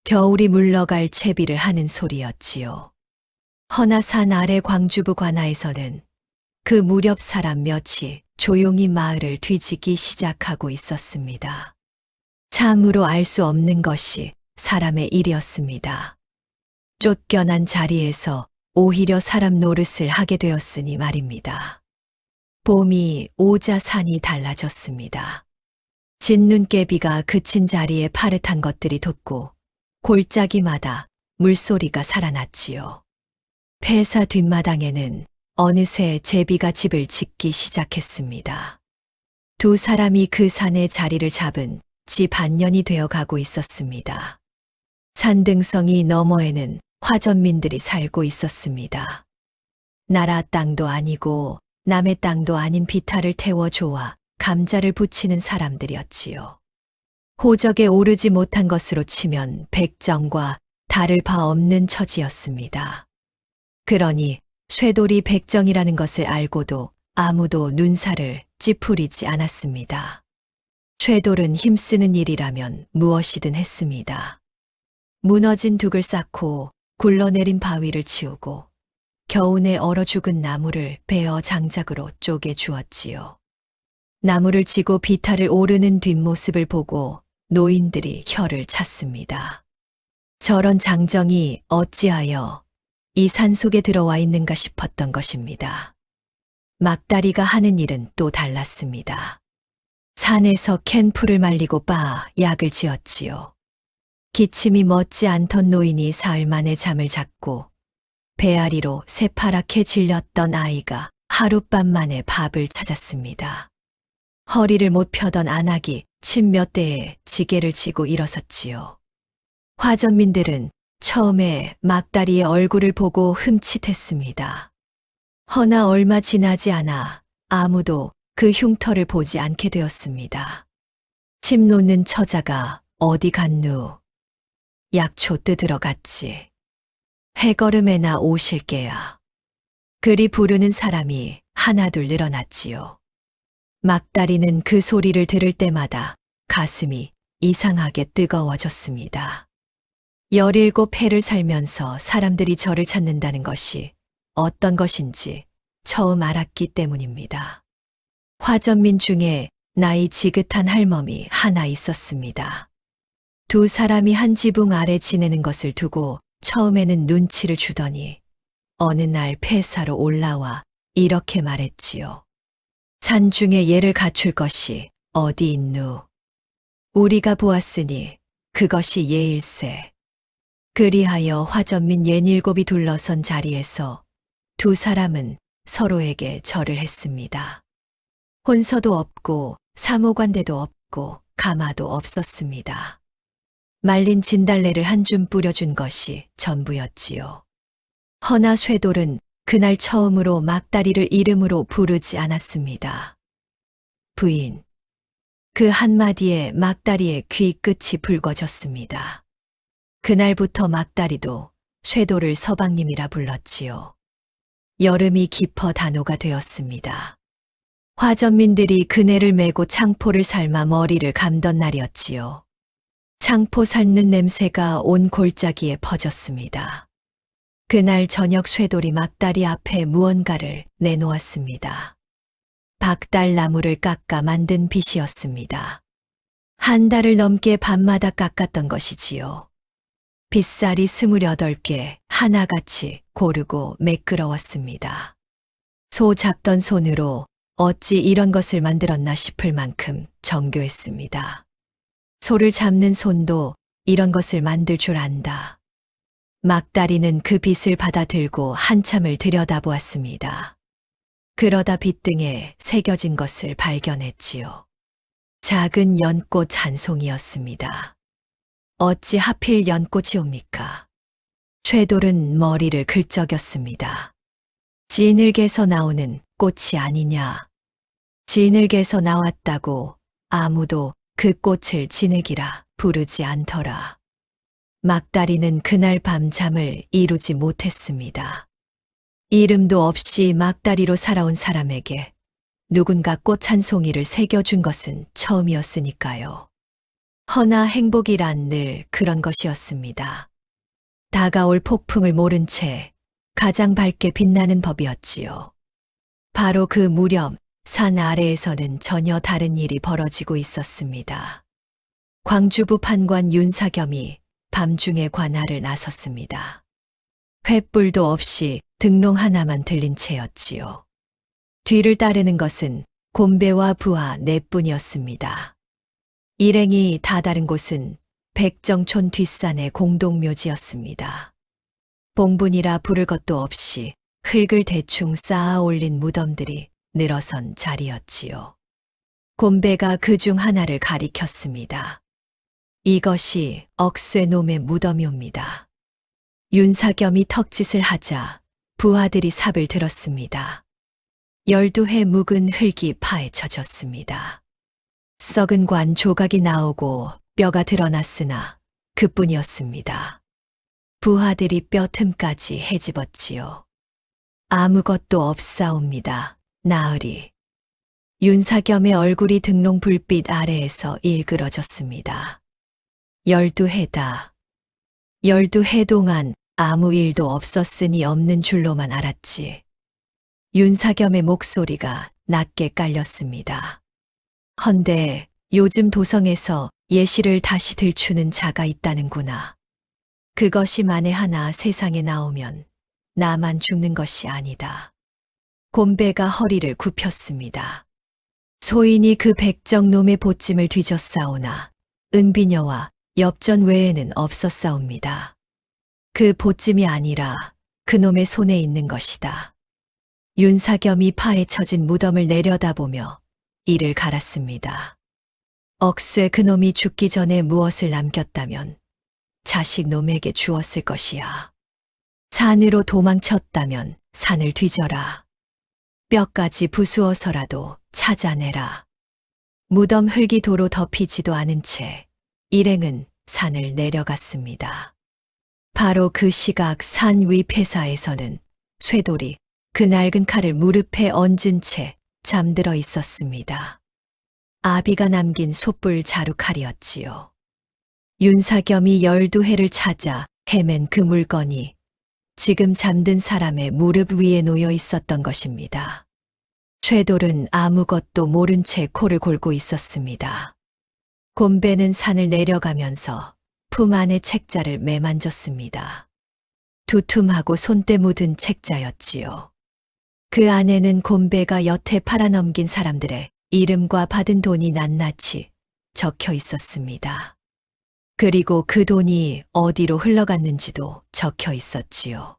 겨울이 물러갈 채비를 하는 소리였지요. 허나 산 아래 광주부 관하에서는 그 무렵 사람 몇이 조용히 마을을 뒤지기 시작하고 있었습니다. 참으로 알 수 없는 것이 사람의 일이었습니다. 쫓겨난 자리에서 오히려 사람 노릇을 하게 되었으니 말입니다. 봄이 오자 산이 달라졌습니다. 진눈깨비가 그친 자리에 파릇한 것들이 돋고 골짜기마다 물소리가 살아났지요. 폐사 뒷마당에는 어느새 제비가 집을 짓기 시작했습니다. 두 사람이 그 산에 자리를 잡은 지 반년이 되어 가고 있었습니다. 산등성이 너머에는 화전민들이 살고 있었습니다. 나라 땅도 아니고 남의 땅도 아닌 비탈을 태워 좋아 감자를 부치는 사람들이었지요. 호적에 오르지 못한 것으로 치면 백정과 다를 바 없는 처지였습니다. 그러니 쇠돌이 백정이라는 것을 알고도 아무도 눈살을 찌푸리지 않았습니다. 쇠돌은 힘쓰는 일이라면 무엇이든 했습니다. 무너진 둑을 쌓고 굴러내린 바위를 치우고 겨우내 얼어 죽은 나무를 베어 장작으로 쪼개 주었지요. 나무를 치고 비탈을 오르는 뒷모습을 보고 노인들이 혀를 찼습니다. 저런 장정이 어찌하여 이 산속에 들어와 있는가 싶었던 것입니다. 막다리가 하는 일은 또 달랐습니다. 산에서 캔 풀을 말리고 빻아 약을 지었지요. 기침이 멎지 않던 노인이 사흘 만에 잠을 잤고 배앓이로 새파랗게 질렸던 아이가 하룻밤 만에 밥을 찾았습니다. 허리를 못 펴던 안악이 침 몇 대에 지게를 지고 일어섰지요. 화전민들은 처음에 막다리의 얼굴을 보고 흠칫했습니다. 허나 얼마 지나지 않아 아무도 그 흉터를 보지 않게 되었습니다. 침 놓는 처자가 어디 갔누? 약초 뜯으러 갔지. 해걸음에나 오실게야. 그리 부르는 사람이 하나둘 늘어났지요. 막다리는 그 소리를 들을 때마다 가슴이 이상하게 뜨거워졌습니다. 17해를 살면서 사람들이 저를 찾는다는 것이 어떤 것인지 처음 알았기 때문입니다. 화전민 중에 나이 지긋한 할멈이 하나 있었습니다. 두 사람이 한 지붕 아래 지내는 것을 두고 처음에는 눈치를 주더니 어느 날 폐사로 올라와 이렇게 말했지요. 산 중에 얘를 갖출 것이 어디 있누? 우리가 보았으니 그것이 얘일세. 그리하여 화전민 17이 둘러선 자리에서 두 사람은 서로에게 절을 했습니다. 혼서도 없고 사모관대도 없고 가마도 없었습니다. 말린 진달래를 한 줌 뿌려준 것이 전부였지요. 허나 쇠돌은 그날 처음으로 막다리를 이름으로 부르지 않았습니다. 부인. 그 한마디에 막다리의 귀 끝이 붉어졌습니다. 그날부터 막다리도 쇠돌을 서방님이라 불렀지요. 여름이 깊어 단오가 되었습니다. 화전민들이 그네를 메고 창포를 삶아 머리를 감던 날이었지요. 창포 삶는 냄새가 온 골짜기에 퍼졌습니다. 그날 저녁 쇠돌이 막다리 앞에 무언가를 내놓았습니다. 박달나무를 깎아 만든 빗이었습니다. 한 달을 넘게 밤마다 깎았던 것이지요. 빗살이 28개 하나같이 고르고 매끄러웠습니다. 소 잡던 손으로 어찌 이런 것을 만들었나 싶을 만큼 정교했습니다. 소를 잡는 손도 이런 것을 만들 줄 안다. 막다리는 그 빗을 받아 들고 한참을 들여다보았습니다. 그러다 빗등에 새겨진 것을 발견했지요. 작은 연꽃 한 송이였습니다. 어찌 하필 연꽃이옵니까? 쇠돌은 머리를 긁적였습니다. 진흙에서 나오는 꽃이 아니냐. 진흙에서 나왔다고 아무도 그 꽃을 진흙이라 부르지 않더라. 막다리는 그날 밤 잠을 이루지 못했습니다. 이름도 없이 막다리로 살아온 사람에게 누군가 꽃 한 송이를 새겨준 것은 처음이었으니까요. 허나 행복이란 늘 그런 것이었습니다. 다가올 폭풍을 모른 채 가장 밝게 빛나는 법이었지요. 바로 그 무렵 산 아래에서는 전혀 다른 일이 벌어지고 있었습니다. 광주부 판관 윤사겸이 밤중에 관할을 나섰습니다. 횃불도 없이 등롱 하나만 들린 채였지요. 뒤를 따르는 것은 곰배와 부하 넷뿐이었습니다. 일행이 다다른 곳은 백정촌 뒷산의 공동묘지였습니다. 봉분이라 부를 것도 없이 흙을 대충 쌓아 올린 무덤들이 늘어선 자리였지요. 곰배가 그 중 하나를 가리켰습니다. 이것이 억쇠놈의 무덤이옵니다. 윤사겸이 턱짓을 하자 부하들이 삽을 들었습니다. 12해 묵은 흙이 파헤쳐졌습니다. 썩은 관 조각이 나오고 뼈가 드러났으나 그뿐이었습니다. 부하들이 뼈틈까지 헤집었지요. 아무것도 없사옵니다. 나으리. 윤사겸의 얼굴이 등롱 불빛 아래에서 일그러졌습니다. 12해다. 12해 동안 아무 일도 없었으니 없는 줄로만 알았지. 윤사겸의 목소리가 낮게 깔렸습니다. 헌데 요즘 도성에서 예시를 다시 들추는 자가 있다는구나. 그것이 만에 하나 세상에 나오면 나만 죽는 것이 아니다. 곰배가 허리를 굽혔습니다. 소인이 그 백정놈의 보찜을 뒤졌사오나 은비녀와 엽전 외에는 없었사옵니다. 그 보찜이 아니라 그놈의 손에 있는 것이다. 윤사겸이 파헤쳐진 무덤을 내려다보며 이를 갈았습니다. 억쇠 그놈이 죽기 전에 무엇을 남겼다면 자식 놈에게 주었을 것이야. 산으로 도망쳤다면 산을 뒤져라. 뼈까지 부수어서라도 찾아내라. 무덤 흙이 도로 덮이지도 않은 채 일행은 산을 내려갔습니다. 바로 그 시각 산 위 폐사에서는 쇠돌이 그 낡은 칼을 무릎에 얹은 채 잠들어 있었습니다. 아비가 남긴 솥불 자루칼이었지요. 윤사겸이 12해를 찾아 헤맨 그 물건이 지금 잠든 사람의 무릎 위에 놓여 있었던 것입니다. 쇠돌은 아무것도 모른 채 코를 골고 있었습니다. 곰배는 산을 내려가면서 품 안의 책자를 매만졌습니다. 두툼하고 손때 묻은 책자였지요. 그 안에는 곰배가 여태 팔아넘긴 사람들의 이름과 받은 돈이 낱낱이 적혀 있었습니다. 그리고 그 돈이 어디로 흘러갔는지도 적혀 있었지요.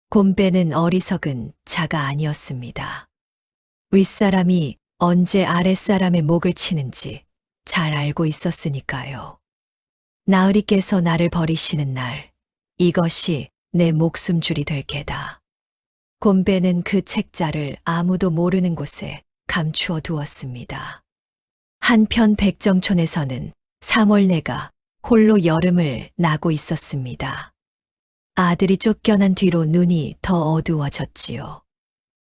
곰배는 어리석은 자가 아니었습니다. 윗사람이 언제 아랫사람의 목을 치는지 잘 알고 있었으니까요. 나으리께서 나를 버리시는 날 이것이 내 목숨줄이 될 게다. 곰배는 그 책자를 아무도 모르는 곳에 감추어 두었습니다. 한편 백정촌에서는 사몰내가 홀로 여름을 나고 있었습니다. 아들이 쫓겨난 뒤로 눈이 더 어두워졌지요.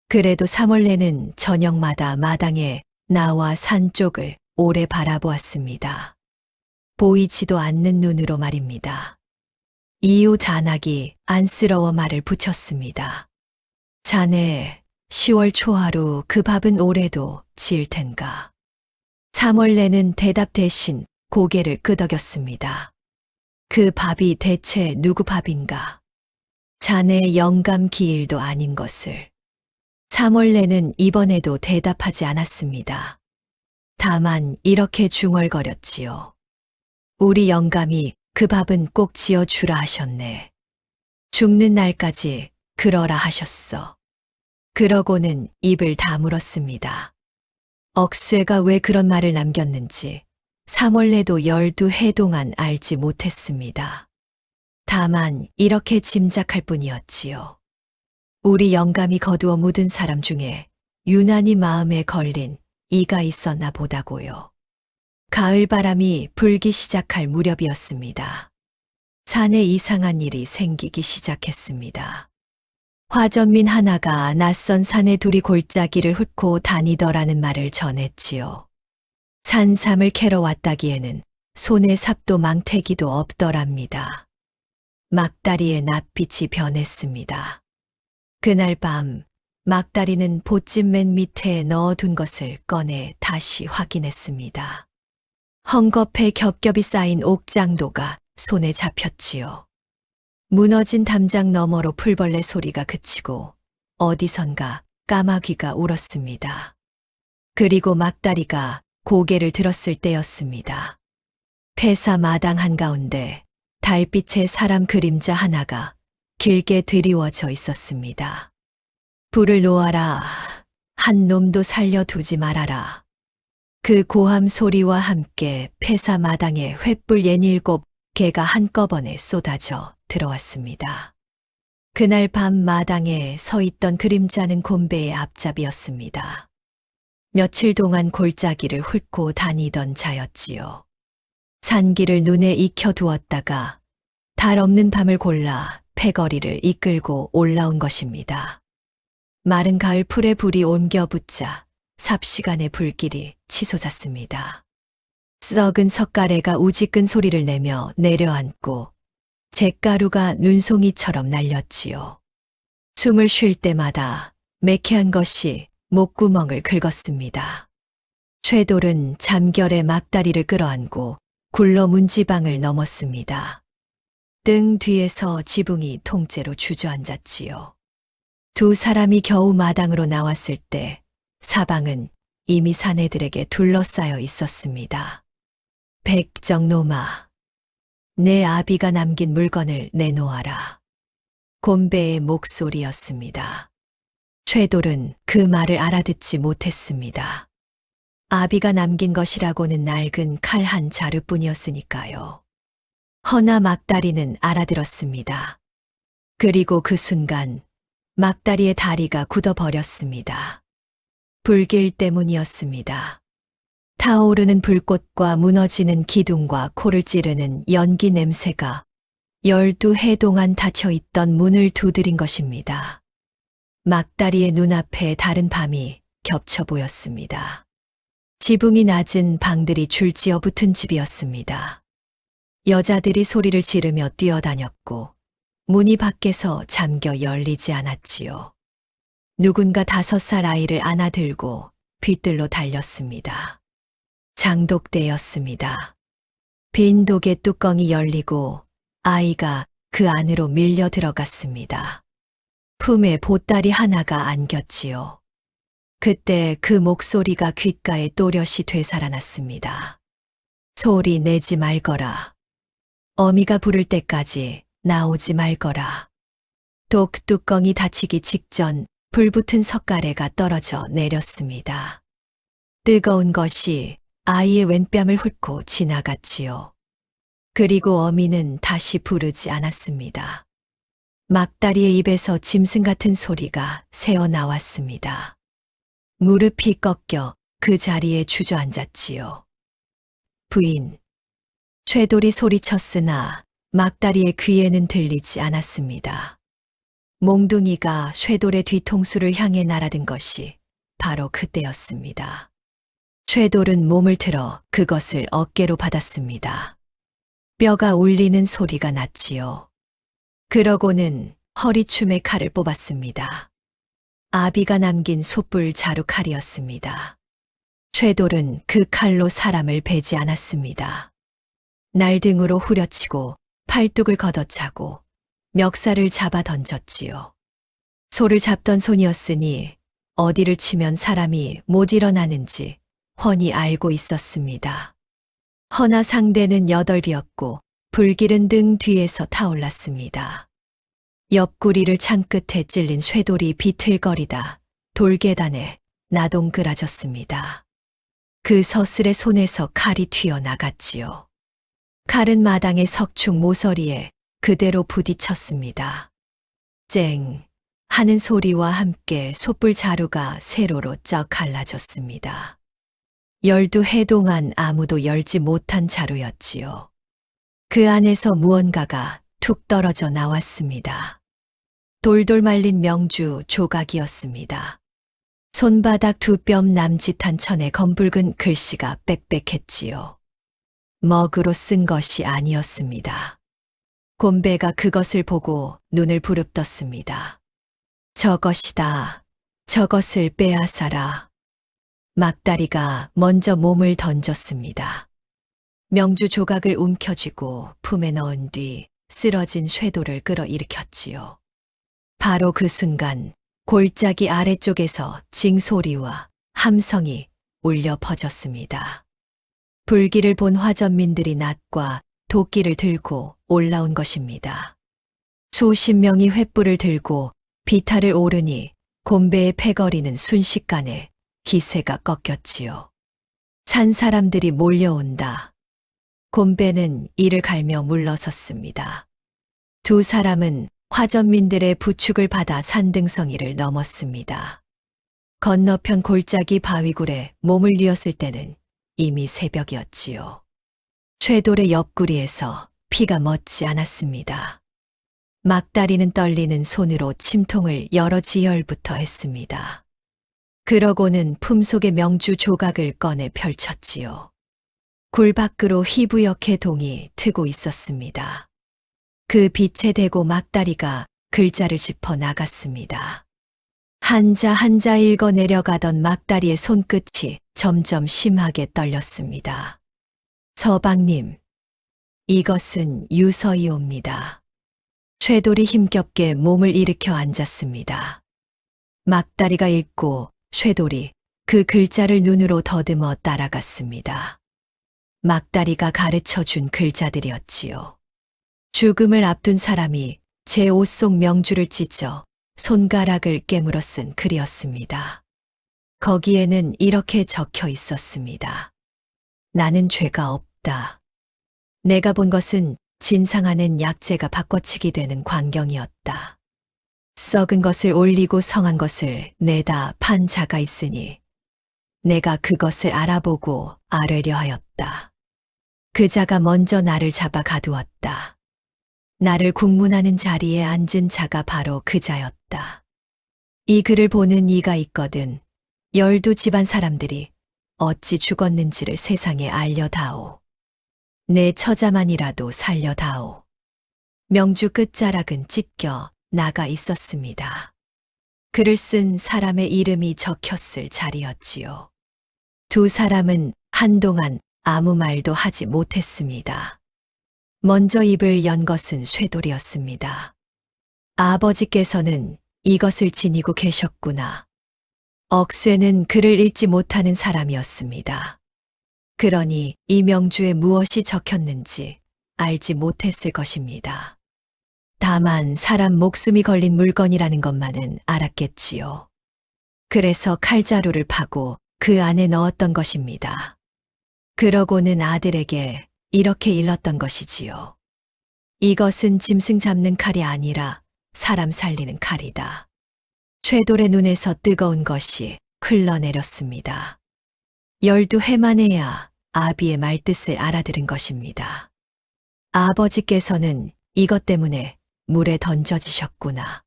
그래도 사몰내는 저녁마다 마당에 나와 산 쪽을 오래 바라보았습니다. 보이지도 않는 눈으로 말입니다. 이후 잔악이 안쓰러워 말을 붙였습니다. 자네 10월 초하루 그 밥은 올해도 지을 텐가. 사몰내는 대답 대신 고개를 끄덕였습니다. 그 밥이 대체 누구 밥인가? 자네 영감 기일도 아닌 것을. 사몰래는 이번에도 대답하지 않았습니다. 다만 이렇게 중얼거렸지요. 우리 영감이 그 밥은 꼭 지어주라 하셨네. 죽는 날까지 그러라 하셨어. 그러고는 입을 다물었습니다. 억쇠가 왜 그런 말을 남겼는지 사몰래도 12해 동안 알지 못했습니다. 다만 이렇게 짐작할 뿐이었지요. 우리 영감이 거두어 묻은 사람 중에 유난히 마음에 걸린 이가 있었나 보다고요. 가을바람이 불기 시작할 무렵이었습니다. 산에 이상한 일이 생기기 시작했습니다. 화전민 하나가 낯선 산에 둘이 골짜기를 훑고 다니더라는 말을 전했지요. 산삼을 캐러 왔다기에는 손에 삽도 망태기도 없더랍니다. 막다리의 낯빛이 변했습니다. 그날 밤 막다리는 보찜 맨 밑에 넣어둔 것을 꺼내 다시 확인했습니다. 헝겊에 겹겹이 쌓인 옥장도가 손에 잡혔지요. 무너진 담장 너머로 풀벌레 소리가 그치고 어디선가 까마귀가 울었습니다. 그리고 막다리가 고개를 들었을 때였습니다. 폐사 마당 한가운데 달빛에 사람 그림자 하나가 길게 드리워져 있었습니다. 불을 놓아라. 한 놈도 살려두지 말아라. 그 고함 소리와 함께 폐사 마당에 횃불 67개가 한꺼번에 쏟아져 들어왔습니다. 그날 밤 마당에 서 있던 그림자는 곤배의 앞잡이였습니다. 며칠 동안 골짜기를 훑고 다니던 자였지요. 산길을 눈에 익혀두었다가 달 없는 밤을 골라 패거리를 이끌고 올라온 것입니다. 마른 가을 풀에 불이 옮겨 붙자 삽시간의 불길이 치솟았습니다. 썩은 석가래가 우지끈 소리를 내며 내려앉고 잿가루가 눈송이처럼 날렸지요. 숨을 쉴 때마다 매캐한 것이 목구멍을 긁었습니다. 쇠돌은 잠결에 막다리를 끌어안고 굴러 문지방을 넘었습니다. 등 뒤에서 지붕이 통째로 주저앉았지요. 두 사람이 겨우 마당으로 나왔을 때 사방은 이미 사내들에게 둘러싸여 있었습니다. 백정놈아, 내 아비가 남긴 물건을 내놓아라. 곤배의 목소리였습니다. 쇠돌은 그 말을 알아듣지 못했습니다. 아비가 남긴 것이라고는 낡은 칼 한 자루뿐이었으니까요. 허나 막다리는 알아들었습니다. 그리고 그 순간 막다리의 다리가 굳어버렸습니다. 불길 때문이었습니다. 타오르는 불꽃과 무너지는 기둥과 코를 찌르는 연기 냄새가 12해 동안 닫혀있던 문을 두드린 것입니다. 막다리의 눈앞에 다른 밤이 겹쳐 보였습니다. 지붕이 낮은 방들이 줄지어 붙은 집이었습니다. 여자들이 소리를 지르며 뛰어다녔고 문이 밖에서 잠겨 열리지 않았지요. 누군가 5살 아이를 안아들고 빗들로 달렸습니다. 장독대였습니다. 빈 독의 뚜껑이 열리고 아이가 그 안으로 밀려 들어갔습니다. 품에 보따리 하나가 안겼지요. 그때 그 목소리가 귓가에 또렷이 되살아났습니다. 소리 내지 말거라. 어미가 부를 때까지 나오지 말거라. 독 뚜껑이 닫히기 직전 불붙은 석가래가 떨어져 내렸습니다. 뜨거운 것이 아이의 왼뺨을 훑고 지나갔지요. 그리고 어미는 다시 부르지 않았습니다. 막다리의 입에서 짐승 같은 소리가 새어 나왔습니다. 무릎이 꺾여 그 자리에 주저앉았지요. 부인. 쇠돌이 소리쳤으나 막다리의 귀에는 들리지 않았습니다. 몽둥이가 쇠돌의 뒤통수를 향해 날아든 것이 바로 그때였습니다. 쇠돌은 몸을 틀어 그것을 어깨로 받았습니다. 뼈가 울리는 소리가 났지요. 그러고는 허리춤에 칼을 뽑았습니다. 아비가 남긴 솥불 자루칼이었습니다. 쇠돌은 그 칼로 사람을 베지 않았습니다. 날등으로 후려치고 팔뚝을 걷어차고 멱살을 잡아 던졌지요. 소를 잡던 손이었으니 어디를 치면 사람이 못 일어나는지 훤히 알고 있었습니다. 허나 상대는 여덟이었고 불길은 등 뒤에서 타올랐습니다. 옆구리를 창끝에 찔린 쇠돌이 비틀거리다 돌계단에 나동그라졌습니다. 그 서슬의 손에서 칼이 튀어나갔지요. 칼은 마당의 석축 모서리에 그대로 부딪혔습니다. 쨍 하는 소리와 함께 솥불 자루가 세로로 쩍 갈라졌습니다. 12해 동안 아무도 열지 못한 자루였지요. 그 안에서 무언가가 툭 떨어져 나왔습니다. 돌돌 말린 명주 조각이었습니다. 손바닥 두 뼘 남짓한 천에 검붉은 글씨가 빽빽했지요. 먹으로 쓴 것이 아니었습니다. 곤배가 그것을 보고 눈을 부릅떴습니다. 저것이다. 저것을 빼앗아라. 막다리가 먼저 몸을 던졌습니다. 명주 조각을 움켜쥐고 품에 넣은 뒤 쓰러진 쇠돌을 끌어일으켰지요. 바로 그 순간 골짜기 아래쪽에서 징소리와 함성이 울려 퍼졌습니다. 불길을 본 화전민들이 낫과 도끼를 들고 올라온 것입니다. 수십 명이 횃불을 들고 비탈을 오르니 곤배의 패거리는 순식간에 기세가 꺾였지요. 산 사람들이 몰려온다. 곤배는 이를 갈며 물러섰습니다. 두 사람은 화전민들의 부축을 받아 산등성이를 넘었습니다. 건너편 골짜기 바위굴에 몸을 뉘었을 때는 이미 새벽이었지요. 쇠돌의 옆구리에서 피가 멎지 않았습니다. 막다리는 떨리는 손으로 침통을 여러 지혈부터 했습니다. 그러고는 품속의 명주 조각을 꺼내 펼쳤지요. 굴 밖으로 희부역의 동이 트고 있었습니다. 그 빛에 대고 막다리가 글자를 짚어 나갔습니다. 한자 한자 읽어 내려가던 막다리의 손끝이 점점 심하게 떨렸습니다. 서방님, 이것은 유서이옵니다. 쇠돌이 힘겹게 몸을 일으켜 앉았습니다. 막다리가 읽고 쇠돌이 그 글자를 눈으로 더듬어 따라갔습니다. 막다리가 가르쳐준 글자들이었지요. 죽음을 앞둔 사람이 제 옷 속 명주를 찢어 손가락을 깨물어 쓴 글이었습니다. 거기에는 이렇게 적혀 있었습니다. 나는 죄가 없다. 내가 본 것은 진상하는 약재가 바꿔치기 되는 광경이었다. 썩은 것을 올리고 성한 것을 내다 판 자가 있으니 내가 그것을 알아보고 아뢰려 하였다. 그 자가 먼저 나를 잡아 가두었다. 나를 국문하는 자리에 앉은 자가 바로 그 자였다. 이 글을 보는 이가 있거든 12집안 사람들이 어찌 죽었는지를 세상에 알려다오. 내 처자만이라도 살려다오. 명주 끝자락은 찢겨 나가 있었습니다. 글을 쓴 사람의 이름이 적혔을 자리였지요. 두 사람은 한동안 아무 말도 하지 못했습니다. 먼저 입을 연 것은 쇠돌이었습니다. 아버지께서는 이것을 지니고 계셨구나. 억쇠는 글을 읽지 못하는 사람이었습니다. 그러니 이 명주에 무엇이 적혔는지 알지 못했을 것입니다. 다만 사람 목숨이 걸린 물건이라는 것만은 알았겠지요. 그래서 칼자루를 파고 그 안에 넣었던 것입니다. 그러고는 아들에게 이렇게 일렀던 것이지요. 이것은 짐승 잡는 칼이 아니라 사람 살리는 칼이다. 쇠돌의 눈에서 뜨거운 것이 흘러내렸습니다. 12해 만에야 아비의 말뜻을 알아들은 것입니다. 아버지께서는 이것 때문에 물에 던져지셨구나.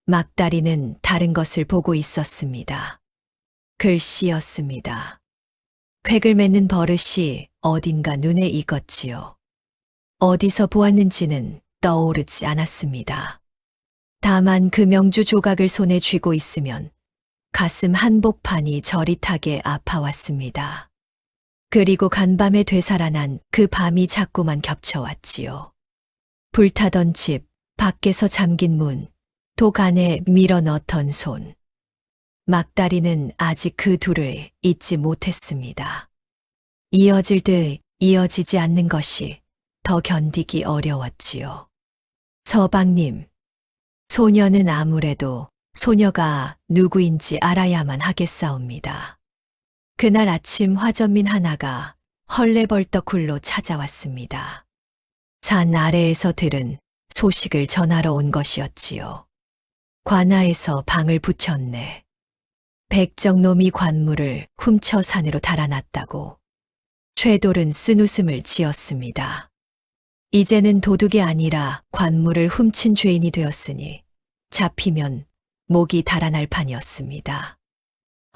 막다리는 다른 것을 보고 있었습니다. 글씨였습니다. 획을 맺는 버릇이 어딘가 눈에 익었지요. 어디서 보았는지는 떠오르지 않았습니다. 다만 그 명주 조각을 손에 쥐고 있으면 가슴 한복판이 저릿하게 아파왔습니다. 그리고 간밤에 되살아난 그 밤이 자꾸만 겹쳐왔지요. 불타던 집, 밖에서 잠긴 문, 독 안에 밀어 넣던 손. 막다리는 아직 그 둘을 잊지 못했습니다. 이어질 듯 이어지지 않는 것이 더 견디기 어려웠지요. 서방님, 소녀는 아무래도 소녀가 누구인지 알아야만 하겠사옵니다. 그날 아침 화전민 하나가 헐레벌떡 굴러 찾아왔습니다. 산 아래에서 들은 소식을 전하러 온 것이었지요. 관아에서 방을 붙였네. 백정놈이 관물을 훔쳐 산으로 달아났다고. 쇠돌은 쓴웃음을 지었습니다. 이제는 도둑이 아니라 관물을 훔친 죄인이 되었으니 잡히면 목이 달아날 판이었습니다.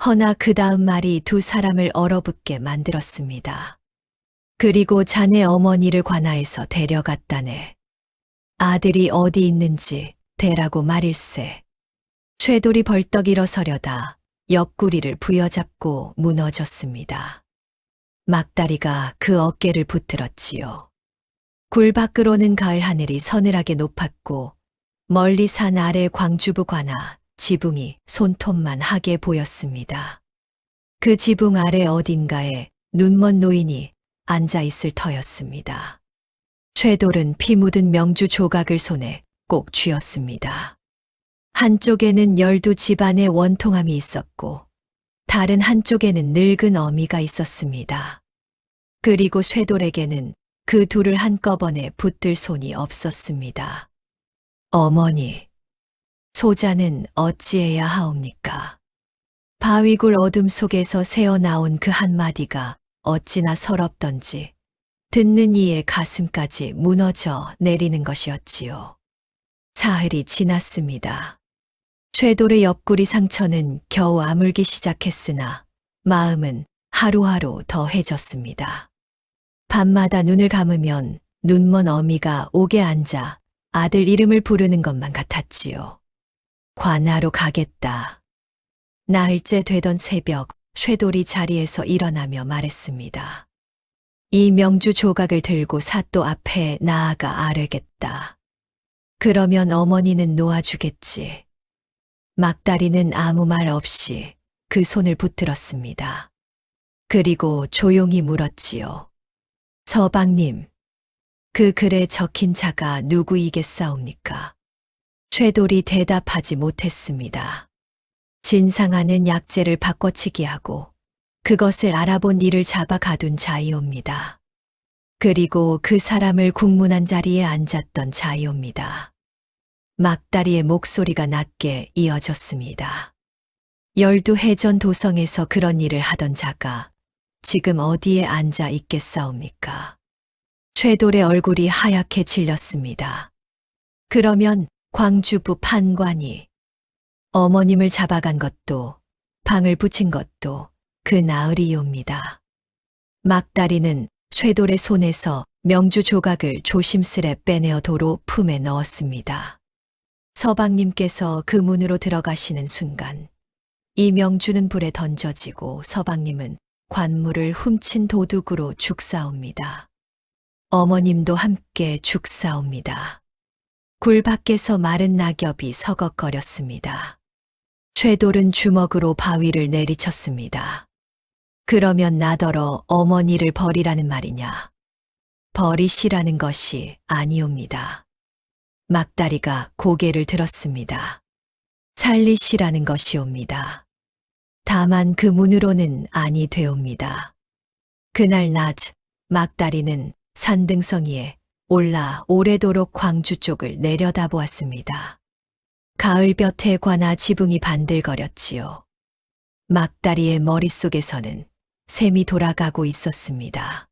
허나 그 다음 말이 두 사람을 얼어붙게 만들었습니다. 그리고 자네 어머니를 관아에서 데려갔다네. 아들이 어디 있는지 대라고 말일세. 쇠돌이 벌떡 일어서려다 옆구리를 부여잡고 무너졌습니다. 막다리가 그 어깨를 붙들었지요. 굴 밖으로는 가을 하늘이 서늘하게 높았고 멀리 산 아래 광주부 관아 지붕이 손톱만 하게 보였습니다. 그 지붕 아래 어딘가에 눈먼 노인이 앉아 있을 터였습니다. 쇠돌은 피 묻은 명주 조각을 손에 꼭 쥐었습니다. 한쪽에는 12집안의 원통함이 있었고 다른 한쪽에는 늙은 어미가 있었습니다. 그리고 쇠돌에게는 그 둘을 한꺼번에 붙들 손이 없었습니다. 어머니, 소자는 어찌해야 하옵니까? 바위굴 어둠 속에서 새어나온 그 한마디가 어찌나 서럽던지 듣는 이의 가슴까지 무너져 내리는 것이었지요. 사흘이 지났습니다. 쇠돌의 옆구리 상처는 겨우 아물기 시작했으나 마음은 하루하루 더해졌습니다. 밤마다 눈을 감으면 눈먼 어미가 옥에 앉아 아들 이름을 부르는 것만 같았지요. 관아로 가겠다. 나흘째 되던 새벽 쇠돌이 자리에서 일어나며 말했습니다. 이 명주 조각을 들고 사또 앞에 나아가 아뢰겠다. 그러면 어머니는 놓아주겠지. 막다리는 아무 말 없이 그 손을 붙들었습니다. 그리고 조용히 물었지요. 서방님, 그 글에 적힌 자가 누구이겠사옵니까? 쇠돌이 대답하지 못했습니다. 진상하는 약재를 바꿔치기 하고 그것을 알아본 이를 잡아 가둔 자이옵니다. 그리고 그 사람을 국문한 자리에 앉았던 자이옵니다. 막다리의 목소리가 낮게 이어졌습니다. 12해 전 도성에서 그런 일을 하던 자가 지금 어디에 앉아 있겠사옵니까? 쇠돌의 얼굴이 하얗게 질렸습니다. 그러면 광주부 판관이 어머님을 잡아간 것도 방을 붙인 것도 그 나으리옵니다. 막다리는 쇠돌의 손에서 명주 조각을 조심스레 빼내어 도로 품에 넣었습니다. 서방님께서 그 문으로 들어가시는 순간 이 명주는 불에 던져지고 서방님은 관물을 훔친 도둑으로 죽사옵니다. 어머님도 함께 죽사옵니다. 굴 밖에서 마른 낙엽이 서걱거렸습니다. 쇠돌은 주먹으로 바위를 내리쳤습니다. 그러면 나더러 어머니를 버리라는 말이냐? 버리시라는 것이 아니옵니다. 막다리가 고개를 들었습니다. 살리시라는 것이옵니다. 다만 그 문으로는 아니 되옵니다. 그날 낮 막다리는 산등성이에 올라 오래도록 광주 쪽을 내려다보았습니다. 가을볕에 관아 지붕이 반들거렸지요. 막다리의 머릿속에서는 샘이 돌아가고 있었습니다.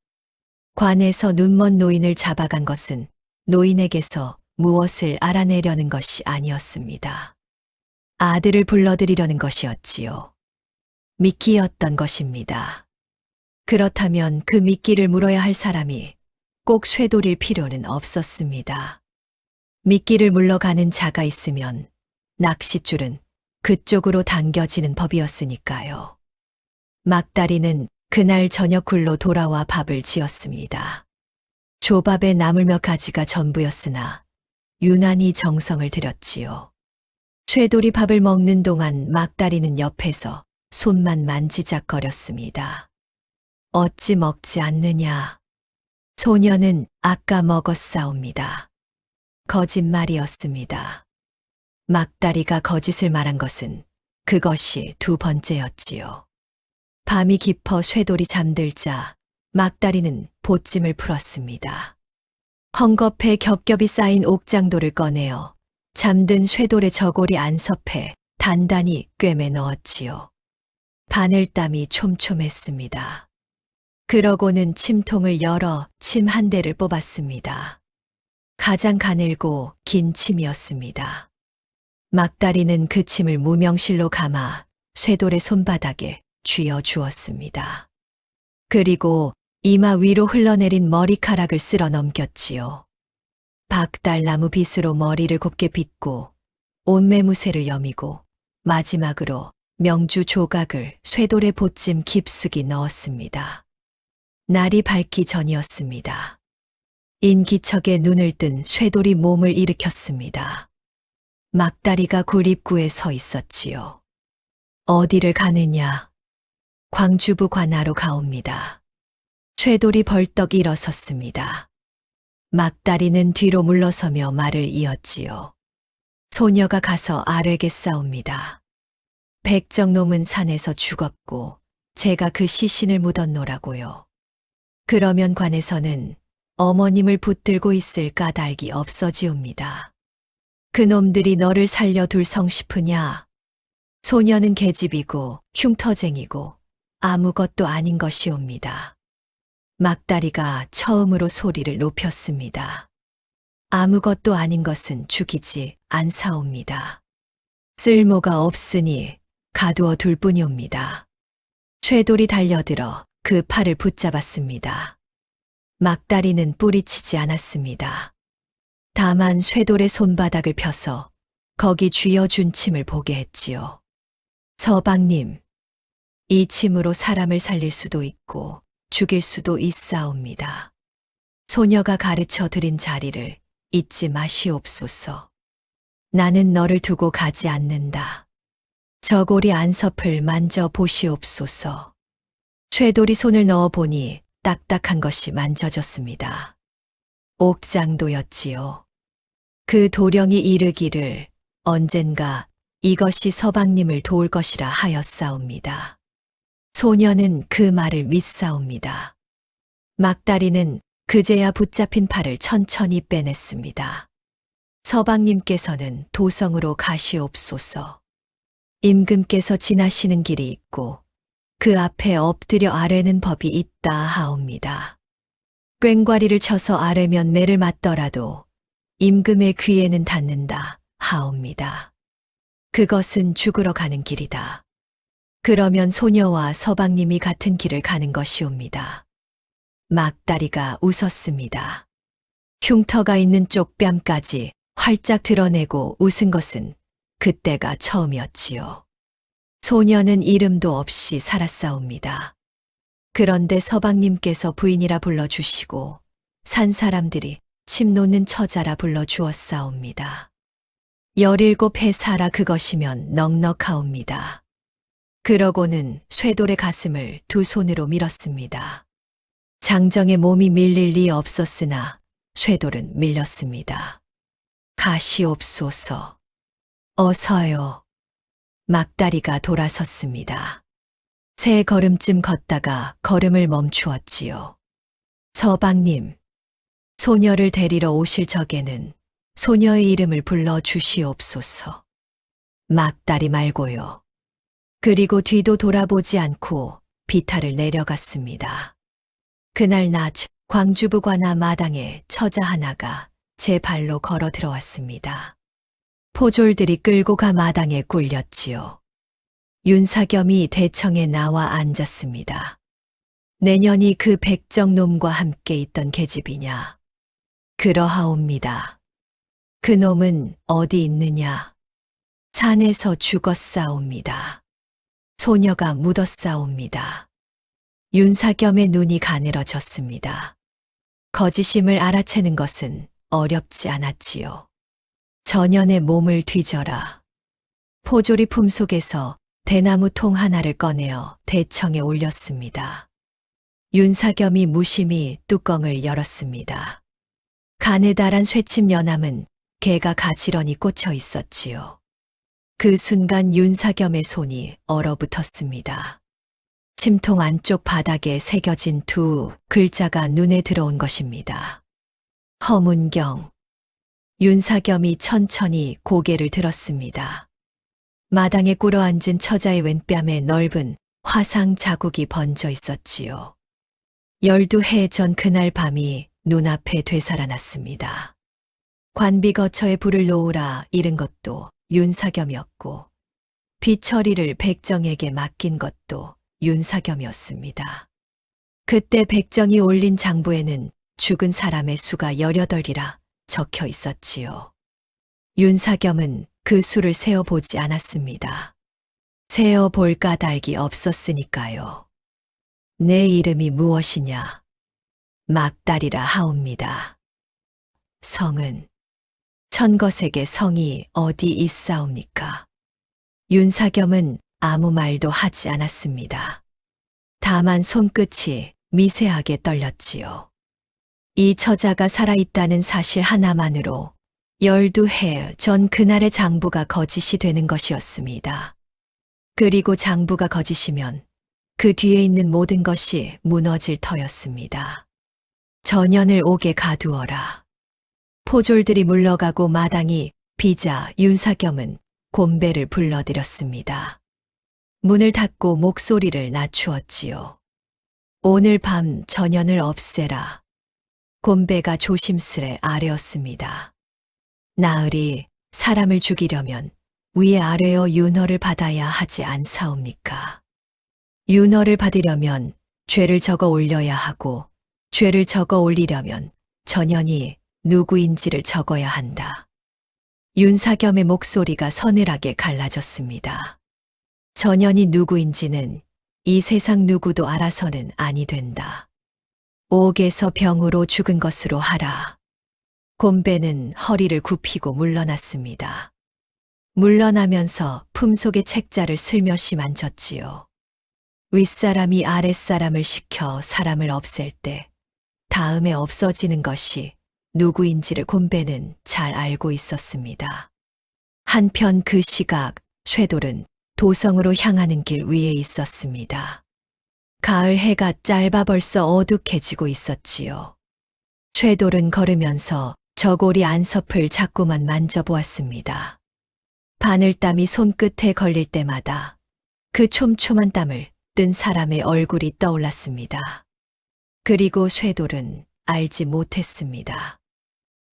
관에서 눈먼 노인을 잡아간 것은 노인에게서 무엇을 알아내려는 것이 아니었습니다. 아들을 불러들이려는 것이었지요. 미끼였던 것입니다. 그렇다면 그 미끼를 물어야 할 사람이 꼭 쇠돌일 필요는 없었습니다. 미끼를 물러가는 자가 있으면 낚싯줄은 그쪽으로 당겨지는 법이었으니까요. 막다리는 그날 저녁 굴로 돌아와 밥을 지었습니다. 조밥에 나물 몇 가지가 전부였으나 유난히 정성을 들였지요. 쇠돌이 밥을 먹는 동안 막다리는 옆에서 손만 만지작거렸습니다. 어찌 먹지 않느냐. 소녀는 아까 먹었사옵니다. 거짓말이었습니다. 막다리가 거짓을 말한 것은 그것이 두 번째였지요. 밤이 깊어 쇠돌이 잠들자 막다리는 보찜을 풀었습니다. 헝겊에 겹겹이 쌓인 옥장도를 꺼내어 잠든 쇠돌의 저고리 안섭에 단단히 꿰매 넣었지요. 바늘땀이 촘촘했습니다. 그러고는 침통을 열어 침 한 대를 뽑았습니다. 가장 가늘고 긴 침이었습니다. 막다리는 그 침을 무명실로 감아 쇠돌의 손바닥에 쥐어 주었습니다. 그리고 이마 위로 흘러내린 머리카락을 쓸어 넘겼지요. 박달나무 빗으로 머리를 곱게 빗고 옷매무새를 여미고 마지막으로 명주 조각을 쇠돌의 보찜 깊숙이 넣었습니다. 날이 밝기 전이었습니다. 인기척에 눈을 뜬 쇠돌이 몸을 일으켰습니다. 막다리가 굴입구에 서 있었지요. 어디를 가느냐? 광주부 관하로 가옵니다. 쇠돌이 벌떡 일어섰습니다. 막다리는 뒤로 물러서며 말을 이었지요. 소녀가 가서 아뢰게 싸웁니다. 백정놈은 산에서 죽었고 제가 그 시신을 묻었노라고요. 그러면 관에서는 어머님을 붙들고 있을 까닭이 없어지옵니다. 그놈들이 너를 살려둘 성싶으냐? 소녀는 계집이고 흉터쟁이고 아무것도 아닌 것이옵니다. 막다리가 처음으로 소리를 높였습니다. 아무것도 아닌 것은 죽이지 않사옵니다. 쓸모가 없으니 가두어 둘 뿐이옵니다. 쇠돌이 달려들어 그 팔을 붙잡았습니다. 막다리는 뿌리치지 않았습니다. 다만 쇠돌의 손바닥을 펴서 거기 쥐어준 침을 보게 했지요. 서방님, 이 침으로 사람을 살릴 수도 있고 죽일 수도 있사옵니다. 소녀가 가르쳐 드린 자리를 잊지 마시옵소서. 나는 너를 두고 가지 않는다. 저고리 안섭을 만져 보시옵소서. 쇠돌이 손을 넣어 보니 딱딱한 것이 만져졌습니다. 옥장도였지요. 그 도령이 이르기를 언젠가 이것이 서방님을 도울 것이라 하였사옵니다. 소녀는 그 말을 믿사옵니다. 막다리는 그제야 붙잡힌 팔을 천천히 빼냈습니다. 서방님께서는 도성으로 가시옵소서. 임금께서 지나시는 길이 있고 그 앞에 엎드려 아뢰는 법이 있다 하옵니다. 꽹과리를 쳐서 아뢰면 매를 맞더라도 임금의 귀에는 닿는다 하옵니다. 그것은 죽으러 가는 길이다. 그러면 소녀와 서방님이 같은 길을 가는 것이옵니다. 막다리가 웃었습니다. 흉터가 있는 쪽 뺨까지 활짝 드러내고 웃은 것은 그때가 처음이었지요. 소녀는 이름도 없이 살았사옵니다. 그런데 서방님께서 부인이라 불러주시고 산 사람들이 침 놓는 처자라 불러주었사옵니다. 17해 살아 그것이면 넉넉하옵니다. 그러고는 쇠돌의 가슴을 두 손으로 밀었습니다. 장정의 몸이 밀릴 리 없었으나 쇠돌은 밀렸습니다. 가시옵소서. 어서요. 막다리가 돌아섰습니다. 세 걸음쯤 걷다가 걸음을 멈추었지요. 서방님, 소녀를 데리러 오실 적에는 소녀의 이름을 불러 주시옵소서. 막다리 말고요. 그리고 뒤도 돌아보지 않고 비탈을 내려갔습니다. 그날 낮 광주부 관아 마당에 처자 하나가 제 발로 걸어 들어왔습니다. 포졸들이 끌고 가 마당에 굴렸지요. 윤사겸이 대청에 나와 앉았습니다. 내년이 그 백정놈과 함께 있던 계집이냐? 그러하옵니다. 그 놈은 어디 있느냐? 산에서 죽었사옵니다. 소녀가 묻었사옵니다. 윤사겸의 눈이 가늘어졌습니다. 거짓임을 알아채는 것은 어렵지 않았지요. 전연의 몸을 뒤져라. 포조리 품속에서 대나무 통 하나를 꺼내어 대청에 올렸습니다. 윤사겸이 무심히 뚜껑을 열었습니다. 가느다란 쇠침 연함은 개가 가지런히 꽂혀 있었지요. 그 순간 윤사겸의 손이 얼어붙었습니다. 침통 안쪽 바닥에 새겨진 두 글자가 눈에 들어온 것입니다. 허문경. 윤사겸이 천천히 고개를 들었습니다. 마당에 꿇어앉은 처자의 왼뺨에 넓은 화상 자국이 번져 있었지요. 12해 전 그날 밤이 눈앞에 되살아났습니다. 관비 거처에 불을 놓으라 이른 것도 윤사겸이었고, 비 처리를 백정에게 맡긴 것도 윤사겸이었습니다. 그때 백정이 올린 장부에는 죽은 사람의 수가 18이라 적혀 있었지요. 윤사겸은 그 수를 세어보지 않았습니다. 세어볼 까닭이 없었으니까요. 내 이름이 무엇이냐? 막달이라 하옵니다. 성은 천거색의 성이 어디 있사옵니까? 윤사겸은 아무 말도 하지 않았습니다. 다만 손끝이 미세하게 떨렸지요. 이 처자가 살아있다는 사실 하나만으로 12해 전 그날의 장부가 거짓이 되는 것이었습니다. 그리고 장부가 거짓이면 그 뒤에 있는 모든 것이 무너질 터였습니다. 전연을 옥에 가두어라. 포졸들이 물러가고 마당이 비자 윤사겸은 곰배를 불러들였습니다. 문을 닫고 목소리를 낮추었지요. 오늘 밤 전연을 없애라. 곰배가 조심스레 아뢰었습니다. 나으리 사람을 죽이려면 위에 아뢰어 윤허를 받아야 하지 않사옵니까? 윤허를 받으려면 죄를 적어 올려야 하고, 죄를 적어 올리려면 전연이 누구인지를 적어야 한다. 윤사겸의 목소리가 서늘하게 갈라졌습니다. 전연이 누구인지는 이 세상 누구도 알아서는 아니 된다. 옥에서 병으로 죽은 것으로 하라. 곰배는 허리를 굽히고 물러났습니다. 물러나면서 품속의 책자를 슬며시 만졌지요. 윗사람이 아랫사람을 시켜 사람을 없앨 때 다음에 없어지는 것이 누구인지를 곰배는 잘 알고 있었습니다. 한편 그 시각 쇠돌은 도성으로 향하는 길 위에 있었습니다. 가을 해가 짧아 벌써 어둑해지고 있었지요. 쇠돌은 걸으면서 저고리 안섭을 자꾸만 만져보았습니다. 바늘땀이 손끝에 걸릴 때마다 그 촘촘한 땀을 뜬 사람의 얼굴이 떠올랐습니다. 그리고 쇠돌은 알지 못했습니다.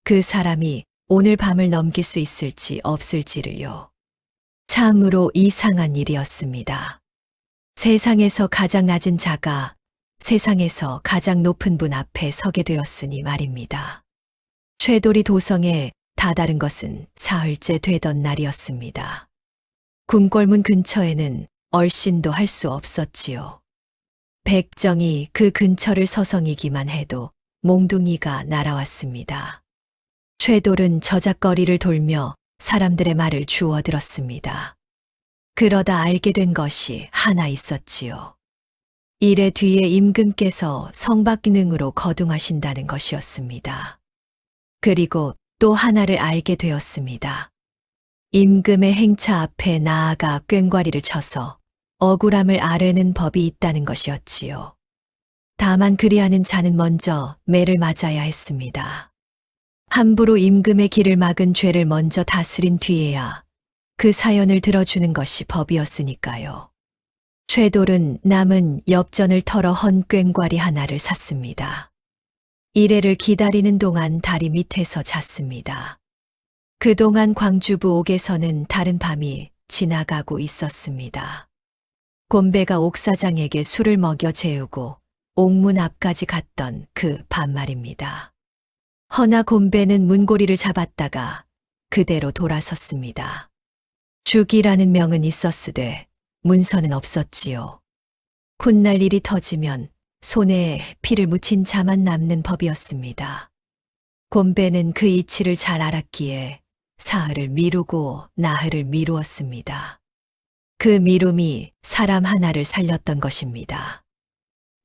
그 사람이 오늘 밤을 넘길 수 있을지 없을지를요. 참으로 이상한 일이었습니다. 세상에서 가장 낮은 자가 세상에서 가장 높은 분 앞에 서게 되었으니 말입니다. 쇠돌이 도성에 다다른 것은 사흘째 되던 날이었습니다. 궁궐문 근처에는 얼씬도 할 수 없었지요. 백정이 그 근처를 서성이기만 해도 몽둥이가 날아왔습니다. 쇠돌은 저작거리를 돌며 사람들의 말을 주워 들었습니다. 그러다 알게 된 것이 하나 있었지요. 이래 뒤에 임금께서 성박능으로 거둥하신다는 것이었습니다. 그리고 또 하나를 알게 되었습니다. 임금의 행차 앞에 나아가 꽹과리를 쳐서 억울함을 아뢰는 법이 있다는 것이었지요. 다만 그리하는 자는 먼저 매를 맞아야 했습니다. 함부로 임금의 길을 막은 죄를 먼저 다스린 뒤에야 그 사연을 들어주는 것이 법이었으니까요. 쇠돌은 남은 엽전을 털어 헌 꽹과리 하나를 샀습니다. 이래를 기다리는 동안 다리 밑에서 잤습니다. 그동안 광주부 옥에서는 다른 밤이 지나가고 있었습니다. 곰배가 옥사장에게 술을 먹여 재우고 옥문 앞까지 갔던 그 밤 말입니다. 허나 곰배는 문고리를 잡았다가 그대로 돌아섰습니다. 죽이라는 명은 있었으되 문서는 없었지요. 훗날 일이 터지면 손에 피를 묻힌 자만 남는 법이었습니다. 곤배는 그 이치를 잘 알았기에 사흘을 미루고 나흘을 미루었습니다. 그 미룸이 사람 하나를 살렸던 것입니다.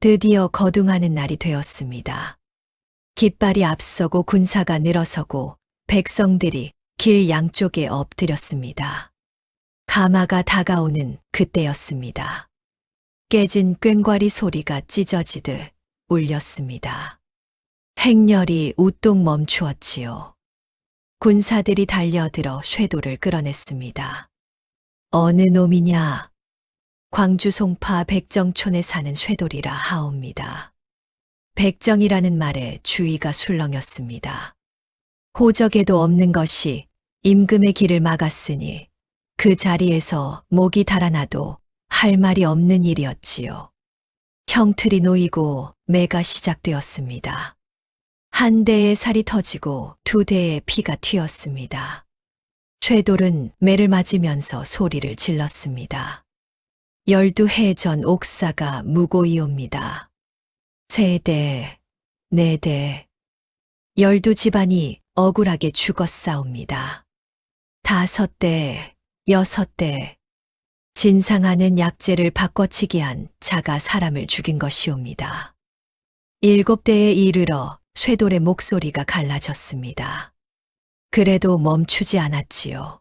드디어 거둥하는 날이 되었습니다. 깃발이 앞서고 군사가 늘어서고 백성들이 길 양쪽에 엎드렸습니다. 가마가 다가오는 그때였습니다. 깨진 꽹과리 소리가 찢어지듯 울렸습니다. 행렬이 우뚝 멈추었지요. 군사들이 달려들어 쇄도를 끌어냈습니다. 어느 놈이냐? 광주 송파 백정촌에 사는 쇄돌이라 하옵니다. 백정이라는 말에 주의가 술렁였습니다. 호적에도 없는 것이 임금의 길을 막았으니 그 자리에서 목이 달아나도 할 말이 없는 일이었지요. 형틀이 놓이고 매가 시작되었습니다. 한 대의 살이 터지고 두 대의 피가 튀었습니다. 쇄돌은 매를 맞으면서 소리를 질렀습니다. 12해 전 옥사가 무고이옵니다. 3대, 4대, 12집안이 억울하게 죽었사옵니다. 5대, 6대, 진상하는 약재를 바꿔치기 한 자가 사람을 죽인 것이옵니다. 7대에 이르러 쇄돌의 목소리가 갈라졌습니다. 그래도 멈추지 않았지요.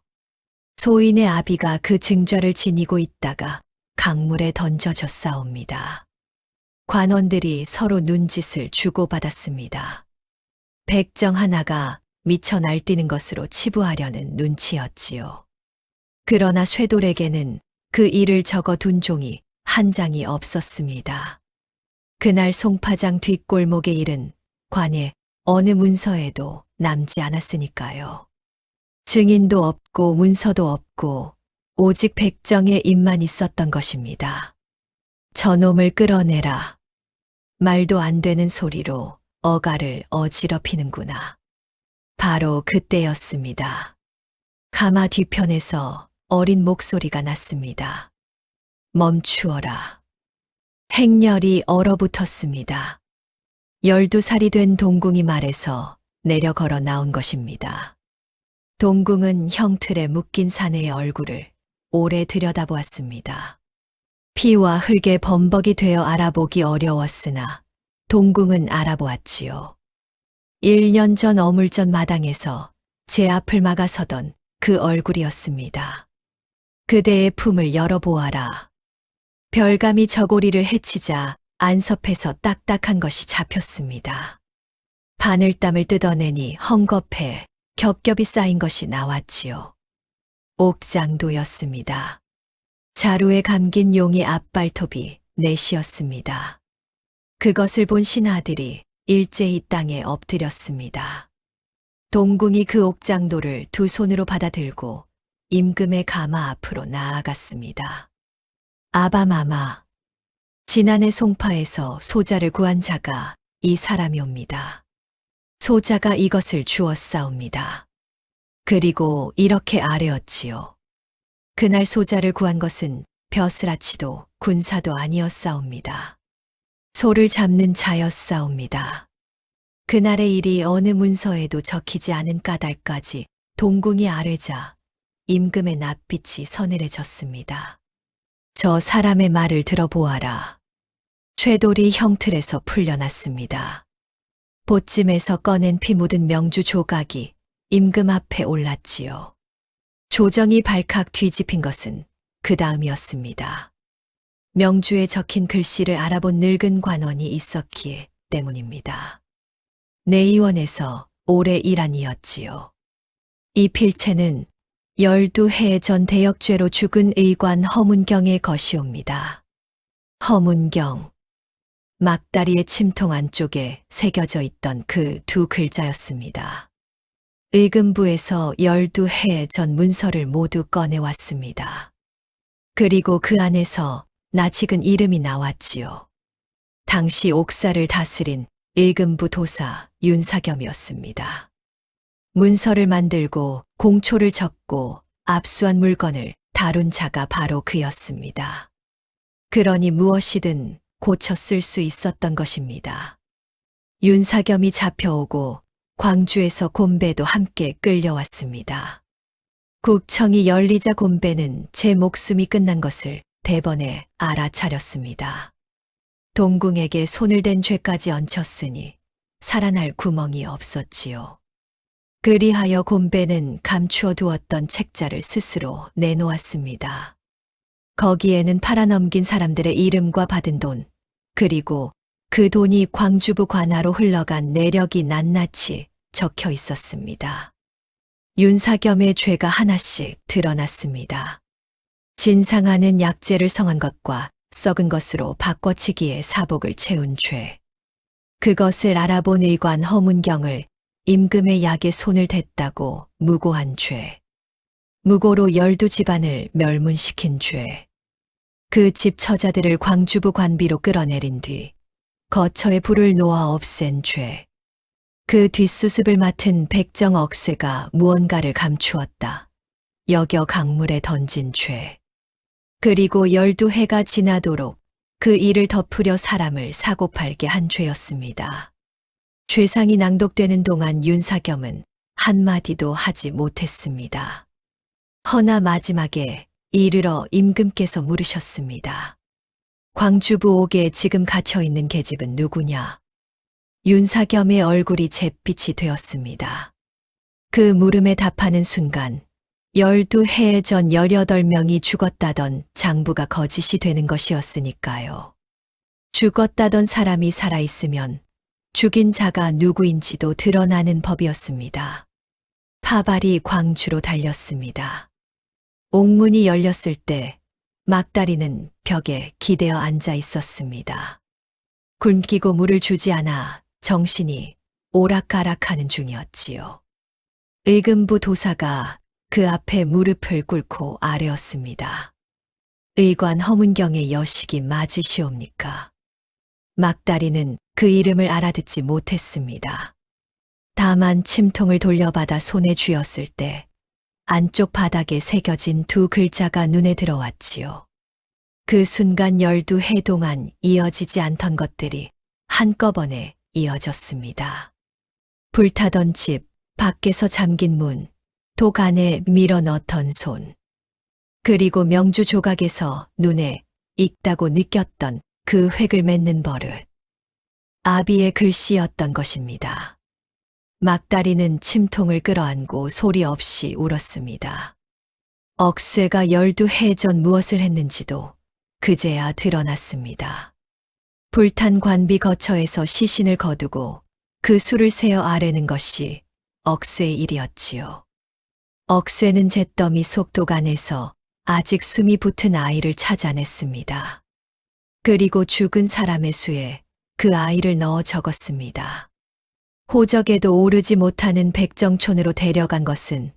소인의 아비가 그 증좌를 지니고 있다가 강물에 던져졌사옵니다. 관원들이 서로 눈짓을 주고받았습니다. 백정 하나가 미쳐 날뛰는 것으로 치부하려는 눈치였지요. 그러나 쇄돌에게는 그 일을 적어둔 종이 한 장이 없었습니다. 그날 송파장 뒷골목의 일은 관에 어느 문서에도 남지 않았으니까요. 증인도 없고 문서도 없고 오직 백정의 입만 있었던 것입니다. 저놈을 끌어내라. 말도 안 되는 소리로 어가를 어지럽히는구나. 바로 그때였습니다. 가마 뒤편에서 어린 목소리가 났습니다. 멈추어라. 행렬이 얼어붙었습니다. 12살이 된 동궁이 말에서 내려 걸어 나온 것입니다. 동궁은 형틀에 묶인 사내의 얼굴을 오래 들여다보았습니다. 피와 흙에 범벅이 되어 알아보기 어려웠으나 동궁은 알아보았지요. 1년 전 어물전 마당에서 제 앞을 막아서던 그 얼굴이었습니다. 그대의 품을 열어보아라. 별감이 저고리를 해치자 안섭해서 딱딱한 것이 잡혔습니다. 바늘땀을 뜯어내니 헝겊에 겹겹이 쌓인 것이 나왔지요. 옥장도였습니다. 자루에 감긴 용의 앞발톱이 넷이었습니다. 그것을 본 신하들이 일제히 땅에 엎드렸습니다. 동궁이 그 옥장도를 두 손으로 받아들고 임금의 가마 앞으로 나아갔습니다. 아바마마, 지난해 송파에서 소자를 구한 자가 이 사람이옵니다. 소자가 이것을 주었사옵니다. 그리고 이렇게 아뢰었지요. 그날 소자를 구한 것은 벼슬아치도 군사도 아니었사옵니다. 소를 잡는 자였사옵니다. 그날의 일이 어느 문서에도 적히지 않은 까닭까지 동궁이 아뢰자 임금의 낯빛이 서늘해졌습니다. 저 사람의 말을 들어보아라. 쇄돌이 형틀에서 풀려났습니다. 보찜에서 꺼낸 피 묻은 명주 조각이 임금 앞에 올랐지요. 조정이 발칵 뒤집힌 것은 그 다음이었습니다. 명주에 적힌 글씨를 알아본 늙은 관원이 있었기에 때문입니다. 내의원에서 오래 일한 이였지요. 이 필체는 12해 전 대역죄로 죽은 의관 허문경의 것이옵니다. 허문경, 막다리의 침통 안쪽에 새겨져 있던 그 두 글자였습니다. 의금부에서 12해 전 문서를 모두 꺼내왔습니다. 그리고 그 안에서 나직은 이름이 나왔지요. 당시 옥사를 다스린 의금부 도사 윤사겸이었습니다. 문서를 만들고 공초를 적고 압수한 물건을 다룬 자가 바로 그였습니다. 그러니 무엇이든 고쳐 쓸 수 있었던 것입니다. 윤사겸이 잡혀오고 광주에서 곤배도 함께 끌려왔습니다. 국청이 열리자 곤배는 제 목숨이 끝난 것을 대번에 알아차렸습니다. 동궁에게 손을 댄 죄까지 얹혔으니 살아날 구멍이 없었지요. 그리하여 곤배는 감추어 두었던 책자를 스스로 내놓았습니다. 거기에는 팔아넘긴 사람들의 이름과 받은 돈, 그리고 그 돈이 광주부 관하로 흘러간 내력이 낱낱이 적혀 있었습니다. 윤사겸의 죄가 하나씩 드러났습니다. 진상하는 약재를 성한 것과 썩은 것으로 바꿔치기에 사복을 채운 죄. 그것을 알아본 의관 허문경을 임금의 약에 손을 댔다고 무고한 죄. 무고로 12집안을 멸문시킨 죄. 그 집 처자들을 광주부 관비로 끌어내린 뒤 거처에 불을 놓아 없앤 죄. 그 뒷수습을 맡은 백정 억쇠가 무언가를 감추었다. 여겨 강물에 던진 죄. 그리고 12해가 지나도록 그 일을 덮으려 사람을 사고팔게 한 죄였습니다. 죄상이 낭독되는 동안 윤사겸은 한마디도 하지 못했습니다. 허나 마지막에 이르러 임금께서 물으셨습니다. 광주부 옥에 지금 갇혀있는 계집은 누구냐? 윤사겸의 얼굴이 잿빛이 되었습니다. 그 물음에 답하는 순간 12해 전 18명이 죽었다던 장부가 거짓이 되는 것이었으니까요. 죽었다던 사람이 살아있으면 죽인 자가 누구인지도 드러나는 법이었습니다. 파발이 광주로 달렸습니다. 옥문이 열렸을 때 막다리는 벽에 기대어 앉아 있었습니다. 굶기고 물을 주지 않아 정신이 오락가락하는 중이었지요. 의금부 도사가 그 앞에 무릎을 꿇고 아뢰었습니다. 의관 허문경의 여식이 맞으시옵니까? 막다리는 그 이름을 알아듣지 못했습니다. 다만 침통을 돌려받아 손에 쥐었을 때 안쪽 바닥에 새겨진 두 글자가 눈에 들어왔지요. 그 순간 12해 동안 이어지지 않던 것들이 한꺼번에 이어졌습니다. 불타던 집, 밖에서 잠긴 문, 독 안에 밀어 넣던 손, 그리고 명주 조각에서 눈에 익다고 느꼈던 그 획을 맺는 버릇. 아비의 글씨였던 것입니다. 막다리는 침통을 끌어안고 소리 없이 울었습니다. 억쇠가 12해 전 무엇을 했는지도 그제야 드러났습니다. 불탄 관비 거처에서 시신을 거두고 그 수를 세어 아뢰는 것이 억쇠의 일이었지요. 억쇠는 잿더미 속 독 안에서 아직 숨이 붙은 아이를 찾아냈습니다. 그리고 죽은 사람의 수에 그 아이를 넣어 적었습니다. 호적에도 오르지 못하는 백정촌으로 데려간 것은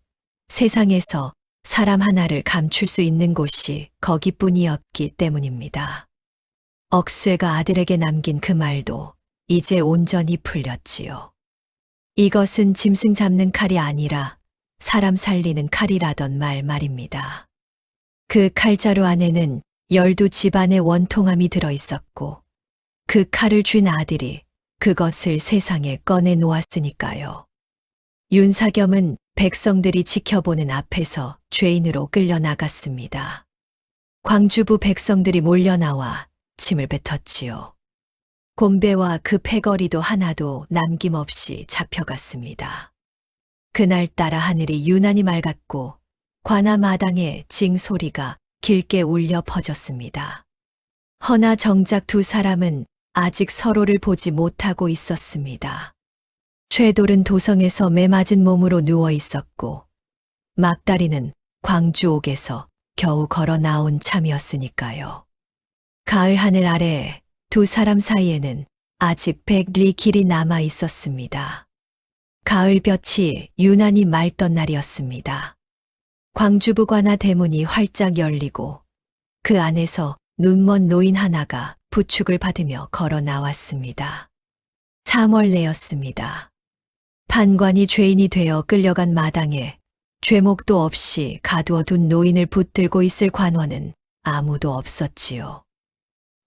세상에서 사람 하나를 감출 수 있는 곳이 거기뿐이었기 때문입니다. 억쇠가 아들에게 남긴 그 말도 이제 온전히 풀렸지요. 이것은 짐승 잡는 칼이 아니라 사람 살리는 칼이라던 말입니다. 그 칼자루 안에는 12집안의 원통함이 들어 있었고 그 칼을 쥔 아들이 그것을 세상에 꺼내 놓았으니까요. 윤사겸은 백성들이 지켜보는 앞에서 죄인으로 끌려나갔습니다. 광주부 백성들이 몰려나와 침을 뱉었지요. 곤배와 그 패거리도 하나도 남김없이 잡혀갔습니다. 그날따라 하늘이 유난히 맑았고 관아 마당에 징소리가 길게 울려 퍼졌습니다. 허나 정작 두 사람은 아직 서로를 보지 못하고 있었습니다. 최돌은 도성에서 매맞은 몸으로 누워 있었고 막다리는 광주옥에서 겨우 걸어 나온 참이었으니까요. 가을 하늘 아래 두 사람 사이에는 아직 100리 길이 남아 있었습니다. 가을볕이 유난히 맑던 날이었습니다. 광주부 관아 대문이 활짝 열리고 그 안에서 눈먼 노인 하나가 부축을 받으며 걸어 나왔습니다. 3월내였습니다. 판관이 죄인이 되어 끌려간 마당에 죄목도 없이 가두어 둔 노인을 붙들고 있을 관원은 아무도 없었지요.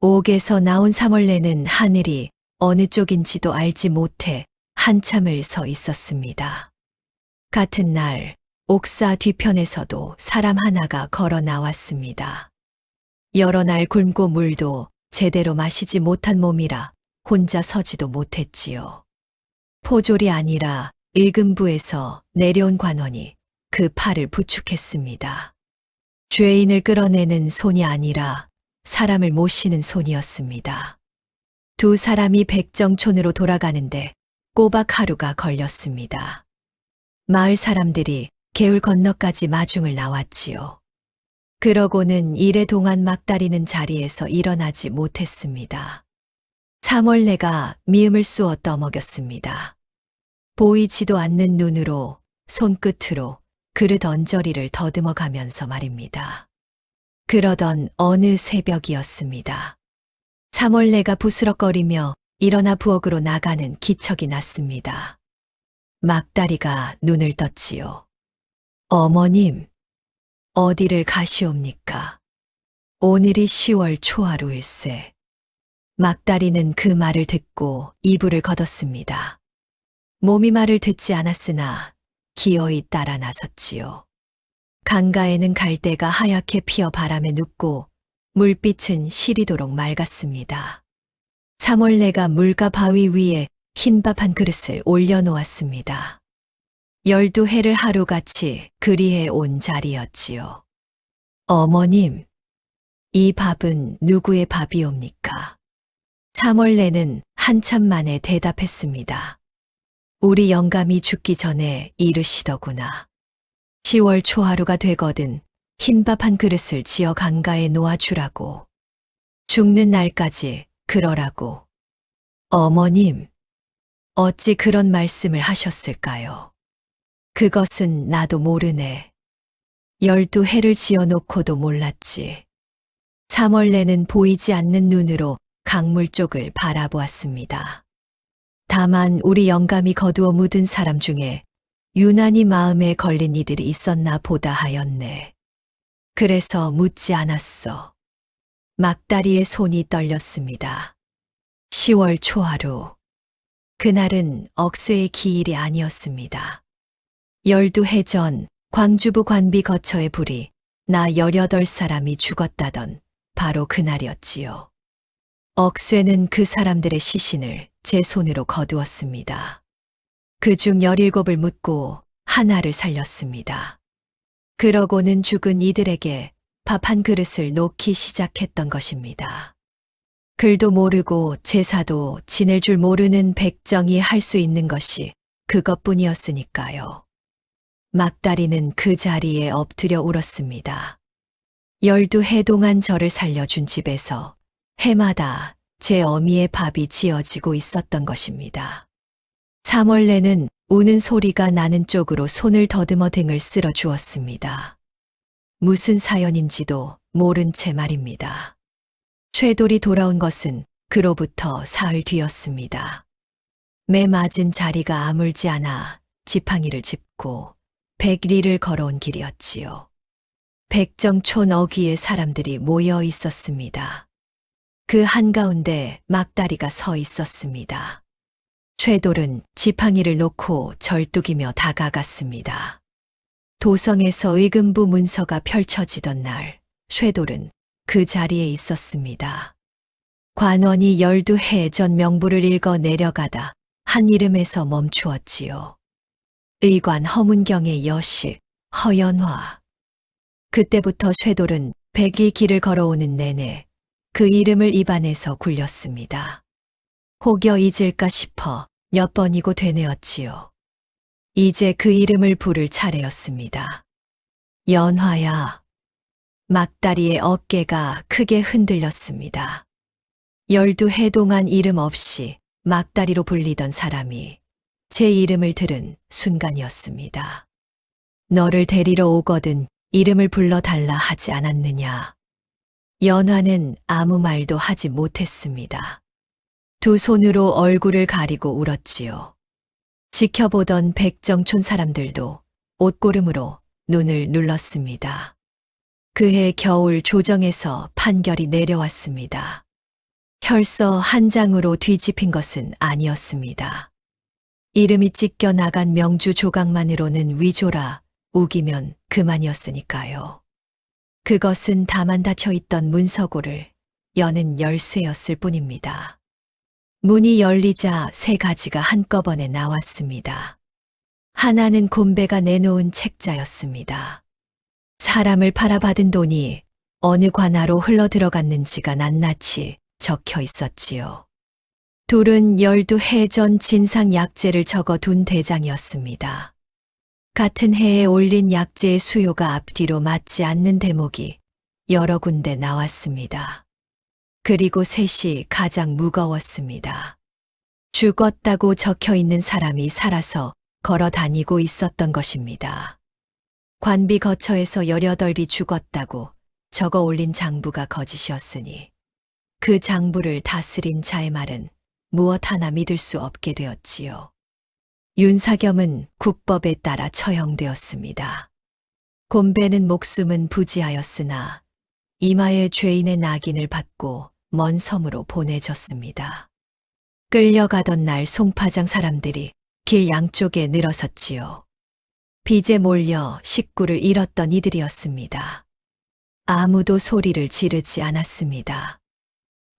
옥에서 나온 사몰래는 하늘이 어느 쪽인지도 알지 못해 한참을 서 있었습니다. 같은 날 옥사 뒤편에서도 사람 하나가 걸어 나왔습니다. 여러 날 굶고 물도 제대로 마시지 못한 몸이라 혼자 서지도 못했지요. 포졸이 아니라 의금부에서 내려온 관원이 그 팔을 부축했습니다. 죄인을 끌어내는 손이 아니라 사람을 모시는 손이었습니다. 두 사람이 백정촌으로 돌아가는데 꼬박 하루가 걸렸습니다. 마을 사람들이 개울 건너까지 마중을 나왔지요. 그러고는 이래 동안 막다리는 자리에서 일어나지 못했습니다. 사몰래가 미음을 쑤어 떠먹였습니다. 보이지도 않는 눈으로 손끝으로 그릇 언저리를 더듬어 가면서 말입니다. 그러던 어느 새벽이었습니다. 사몰래가 부스럭거리며 일어나 부엌으로 나가는 기척이 났습니다. 막다리가 눈을 떴지요. 어머님, 어디를 가시옵니까? 오늘이 10월 초하루일세. 막다리는 그 말을 듣고 이불을 걷었습니다. 몸이 말을 듣지 않았으나 기어이 따라 나섰지요. 강가에는 갈대가 하얗게 피어 바람에 눕고 물빛은 시리도록 맑았습니다. 사몰래가 물과 바위 위에 흰밥 한 그릇을 올려놓았습니다. 12해를 하루같이 그리해 온 자리였지요. 어머님, 이 밥은 누구의 밥이옵니까? 사몰래는 한참 만에 대답했습니다. 우리 영감이 죽기 전에 이르시더구나. 10월 초하루가 되거든 흰밥 한 그릇을 지어 강가에 놓아주라고. 죽는 날까지 그러라고. 어머님, 어찌 그런 말씀을 하셨을까요? 그것은 나도 모르네. 12해를 지어놓고도 몰랐지. 사몰래는 보이지 않는 눈으로 강물 쪽을 바라보았습니다. 다만 우리 영감이 거두어 묻은 사람 중에 유난히 마음에 걸린 이들이 있었나 보다 하였네. 그래서 묻지 않았어. 막다리의 손이 떨렸습니다. 10월 초하루. 그날은 억수의 기일이 아니었습니다. 12해 전 광주부 관비 거처의 불이 나 18사람이 죽었다던 바로 그날이었지요. 억수에는 그 사람들의 시신을 제 손으로 거두었습니다. 그중 17을 묻고 하나를 살렸습니다. 그러고는 죽은 이들에게 밥 한 그릇을 놓기 시작했던 것입니다. 글도 모르고 제사도 지낼 줄 모르는 백정이 할 수 있는 것이 그것뿐이었으니까요. 막다리는 그 자리에 엎드려 울었습니다. 12해 동안 저를 살려준 집에서 해마다 제 어미의 밥이 지어지고 있었던 것입니다. 사몰래는 우는 소리가 나는 쪽으로 손을 더듬어 등을 쓸어 주었습니다. 무슨 사연인지도 모른 채 말입니다. 쇠돌이 돌아온 것은 그로부터 사흘 뒤였습니다. 매 맞은 자리가 아물지 않아 지팡이를 짚고 100리를 걸어온 길이었지요. 백정촌 어귀에 사람들이 모여 있었습니다. 그 한가운데 막다리가 서 있었습니다. 쇠돌은 지팡이를 놓고 절뚝이며 다가갔습니다. 도성에서 의금부 문서가 펼쳐지던 날, 쇠돌은 그 자리에 있었습니다. 관원이 12해 전 명부를 읽어 내려가다 한 이름에서 멈추었지요. 의관 허문경의 여시, 허연화. 그때부터 쇠돌은 100이 길을 걸어오는 내내 그 이름을 입안에서 굴렸습니다. 혹여 잊을까 싶어 몇 번이고 되뇌었지요. 이제 그 이름을 부를 차례였습니다. 연화야. 막다리의 어깨가 크게 흔들렸습니다. 12해 동안 이름 없이 막다리로 불리던 사람이 제 이름을 들은 순간이었습니다. 너를 데리러 오거든 이름을 불러달라 하지 않았느냐. 연화는 아무 말도 하지 못했습니다. 두 손으로 얼굴을 가리고 울었지요. 지켜보던 백정촌 사람들도 옷고름으로 눈을 눌렀습니다. 그해 겨울 조정에서 판결이 내려왔습니다. 혈서 한 장으로 뒤집힌 것은 아니었습니다. 이름이 찢겨 나간 명주 조각만으로는 위조라 우기면 그만이었으니까요. 그것은 다만 닫혀있던 문서고를 여는 열쇠였을 뿐입니다. 문이 열리자 세 가지가 한꺼번에 나왔습니다. 하나는 곰배가 내놓은 책자였습니다. 사람을 팔아받은 돈이 어느 관하로 흘러들어갔는지가 낱낱이 적혀 있었지요. 둘은 12해 전 진상 약재를 적어둔 대장이었습니다. 같은 해에 올린 약재의 수요가 앞뒤로 맞지 않는 대목이 여러 군데 나왔습니다. 그리고 셋이 가장 무거웠습니다. 죽었다고 적혀 있는 사람이 살아서 걸어 다니고 있었던 것입니다. 관비 거처에서 18이 죽었다고 적어 올린 장부가 거짓이었으니 그 장부를 다스린 자의 말은 무엇 하나 믿을 수 없게 되었지요. 윤사겸은 국법에 따라 처형되었습니다. 곰배는 목숨은 부지하였으나 이마에 죄인의 낙인을 받고 먼 섬으로 보내졌습니다. 끌려가던 날 송파장 사람들이 길 양쪽에 늘어섰지요. 빚에 몰려 식구를 잃었던 이들이었습니다. 아무도 소리를 지르지 않았습니다.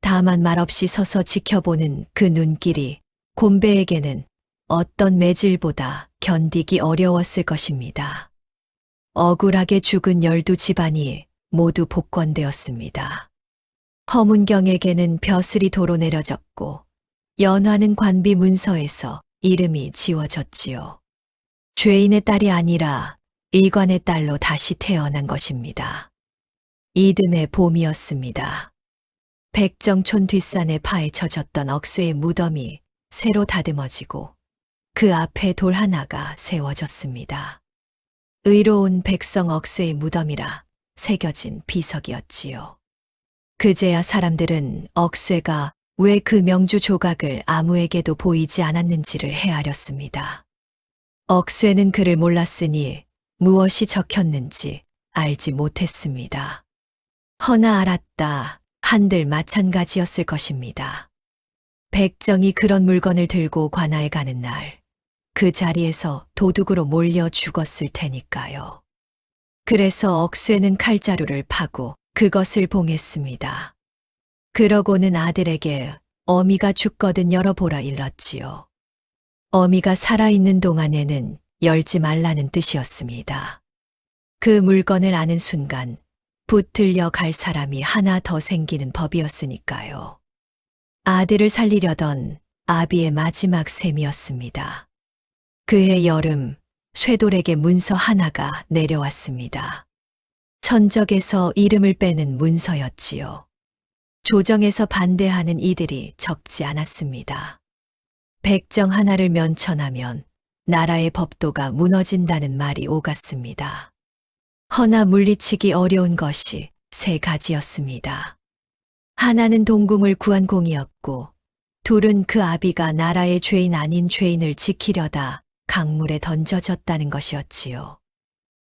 다만 말없이 서서 지켜보는 그 눈길이 곰배에게는 어떤 매질보다 견디기 어려웠을 것입니다. 억울하게 죽은 12집안이 모두 복권되었습니다. 허문경에게는 벼슬이 도로 내려졌고 연화는 관비 문서에서 이름이 지워졌지요. 죄인의 딸이 아니라 일관의 딸로 다시 태어난 것입니다. 이듬해 봄이었습니다. 백정촌 뒷산에 파헤쳐졌던 억새의 무덤이 새로 다듬어지고 그 앞에 돌 하나가 세워졌습니다. 의로운 백성 억새의 무덤이라 새겨진 비석이었지요. 그제야 사람들은 억새가 왜 그 명주 조각을 아무에게도 보이지 않았는지를 헤아렸습니다. 억새는 그를 몰랐으니 무엇이 적혔는지 알지 못했습니다. 허나 알았다 한들 마찬가지였을 것입니다. 백정이 그런 물건을 들고 관아에 가는 날, 그 자리에서 도둑으로 몰려 죽었을 테니까요. 그래서 억새는 칼자루를 파고 그것을 봉했습니다. 그러고는 아들에게 어미가 죽거든 열어보라 일렀지요. 어미가 살아있는 동안에는 열지 말라는 뜻이었습니다. 그 물건을 아는 순간 붙들려 갈 사람이 하나 더 생기는 법이었으니까요. 아들을 살리려던 아비의 마지막 셈이었습니다. 그해 여름 쇠돌에게 문서 하나가 내려왔습니다. 천적에서 이름을 빼는 문서였지요. 조정에서 반대하는 이들이 적지 않았습니다. 백정 하나를 면천하면 나라의 법도가 무너진다는 말이 오갔습니다. 허나 물리치기 어려운 것이 세 가지였습니다. 하나는 동궁을 구한 공이었고, 둘은 그 아비가 나라의 죄인 아닌 죄인을 지키려다 강물에 던져졌다는 것이었지요.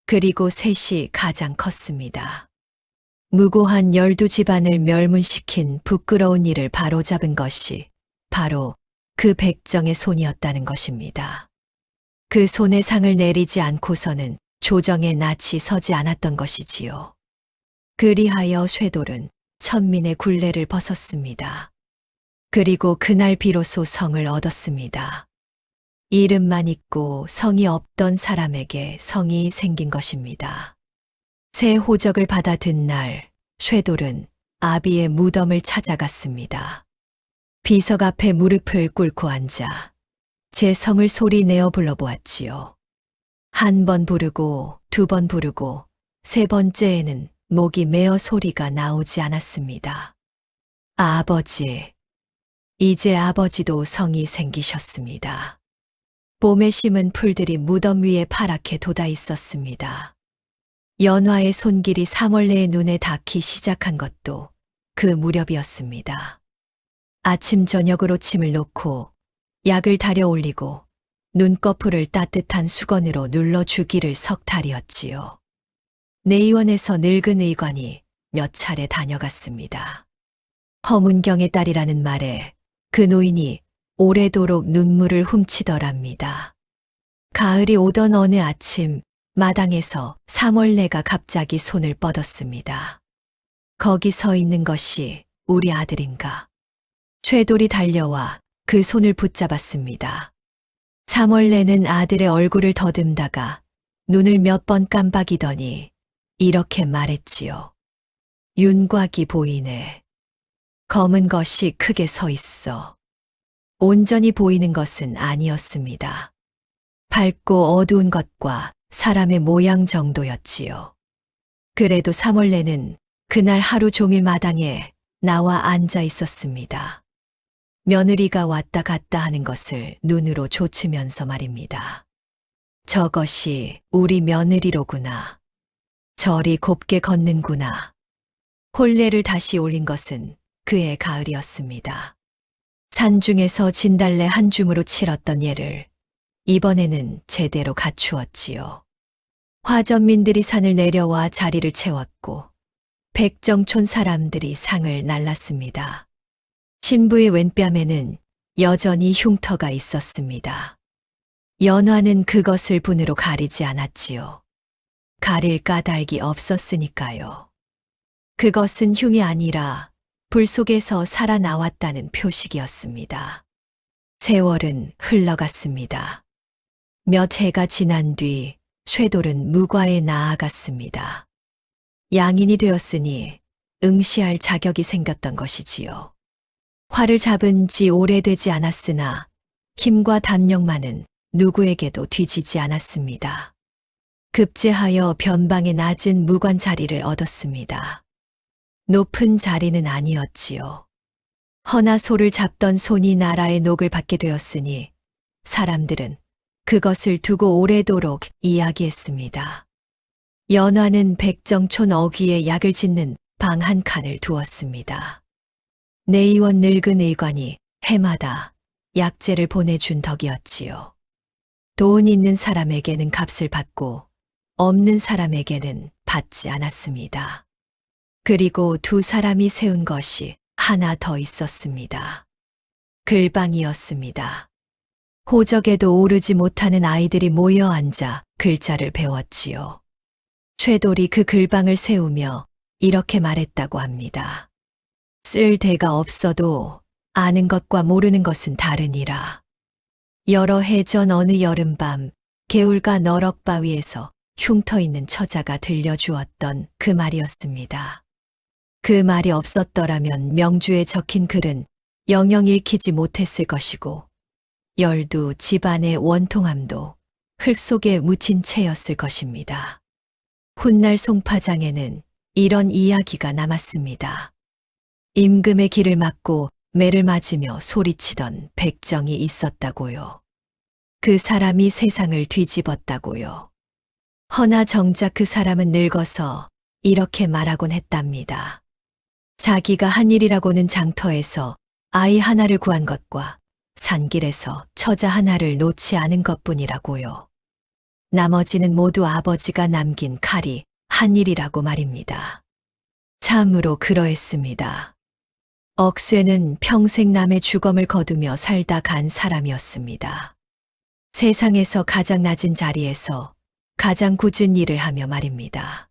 그리고 셋이 가장 컸습니다. 무고한 12집안을 멸문시킨 부끄러운 일을 바로잡은 것이 바로 그 백정의 손이었다는 것입니다. 그 손에 상을 내리지 않고서는 조정에 낯이 서지 않았던 것이지요. 그리하여 쇠돌은 천민의 굴레를 벗었습니다. 그리고 그날 비로소 성을 얻었습니다. 이름만 있고 성이 없던 사람에게 성이 생긴 것입니다. 새 호적을 받아든 날, 쇠돌은 아비의 무덤을 찾아갔습니다. 비석 앞에 무릎을 꿇고 앉아 제 성을 소리 내어 불러보았지요. 한 번 부르고, 두 번 부르고, 세 번째에는 목이 메어 소리가 나오지 않았습니다. 아버지. 이제 아버지도 성이 생기셨습니다. 봄에 심은 풀들이 무덤 위에 파랗게 돋아 있었습니다. 연화의 손길이 사멀레의 눈에 닿기 시작한 것도 그 무렵이었습니다. 아침 저녁으로 침을 놓고 약을 다려 올리고 눈꺼풀을 따뜻한 수건으로 눌러주기를 석 달이었지요. 내의원에서 늙은 의관이 몇 차례 다녀갔습니다. 허문경의 딸이라는 말에 그 노인이 오래도록 눈물을 훔치더랍니다. 가을이 오던 어느 아침 마당에서 사몰래가 갑자기 손을 뻗었습니다. 거기 서 있는 것이 우리 아들인가. 쇠돌이 달려와 그 손을 붙잡았습니다. 사몰래는 아들의 얼굴을 더듬다가 눈을 몇 번 깜박이더니 이렇게 말했지요. 윤곽이 보이네. 검은 것이 크게 서 있어. 온전히 보이는 것은 아니었습니다. 밝고 어두운 것과 사람의 모양 정도였지요. 그래도 사몰래는 그날 하루 종일 마당에 나와 앉아 있었습니다. 며느리가 왔다 갔다 하는 것을 눈으로 좇으면서 말입니다. 저것이 우리 며느리로구나. 저리 곱게 걷는구나. 혼례를 다시 올린 것은 그의 가을이었습니다. 산중에서 진달래 한 줌으로 치렀던 예를 이번에는 제대로 갖추었지요. 화전민들이 산을 내려와 자리를 채웠고 백정촌 사람들이 상을 날랐습니다. 신부의 왼뺨에는 여전히 흉터가 있었습니다. 연화는 그것을 분으로 가리지 않았지요. 가릴 까닭이 없었으니까요. 그것은 흉이 아니라 불 속에서 살아나왔다는 표식이었습니다. 세월은 흘러갔습니다. 몇 해가 지난 뒤 쇠돌은 무과에 나아갔습니다. 양인이 되었으니 응시할 자격이 생겼던 것이지요. 활을 잡은 지 오래되지 않았으나 힘과 담력만은 누구에게도 뒤지지 않았습니다. 급제하여 변방의 낮은 무관 자리를 얻었습니다. 높은 자리는 아니었지요. 허나 소를 잡던 손이 나라의 녹을 받게 되었으니 사람들은 그것을 두고 오래도록 이야기했습니다. 연화는 백정촌 어귀에 약을 짓는 방 한 칸을 두었습니다. 내의원 늙은 의관이 해마다 약재를 보내준 덕이었지요. 돈 있는 사람에게는 값을 받고 없는 사람에게는 받지 않았습니다. 그리고 두 사람이 세운 것이 하나 더 있었습니다. 글방이었습니다. 호적에도 오르지 못하는 아이들이 모여 앉아 글자를 배웠지요. 쇠돌이 그 글방을 세우며 이렇게 말했다고 합니다. 쓸 데가 없어도 아는 것과 모르는 것은 다르니라. 여러 해 전 어느 여름밤 개울가 너럭바위에서 흉터 있는 처자가 들려주었던 그 말이었습니다. 그 말이 없었더라면 명주에 적힌 글은 영영 읽히지 못했을 것이고 열두 집안의 원통함도 흙 속에 묻힌 채였을 것입니다. 훗날 송파장에는 이런 이야기가 남았습니다. 임금의 길을 막고 매를 맞으며 소리치던 백정이 있었다고요. 그 사람이 세상을 뒤집었다고요. 허나 정작 그 사람은 늙어서 이렇게 말하곤 했답니다. 자기가 한 일이라고는 장터에서 아이 하나를 구한 것과 산길에서 처자 하나를 놓지 않은 것뿐이라고요. 나머지는 모두 아버지가 남긴 칼이 한 일이라고 말입니다. 참으로 그러했습니다. 억쇠는 평생 남의 주검을 거두며 살다 간 사람이었습니다. 세상에서 가장 낮은 자리에서 가장 굳은 일을 하며 말입니다.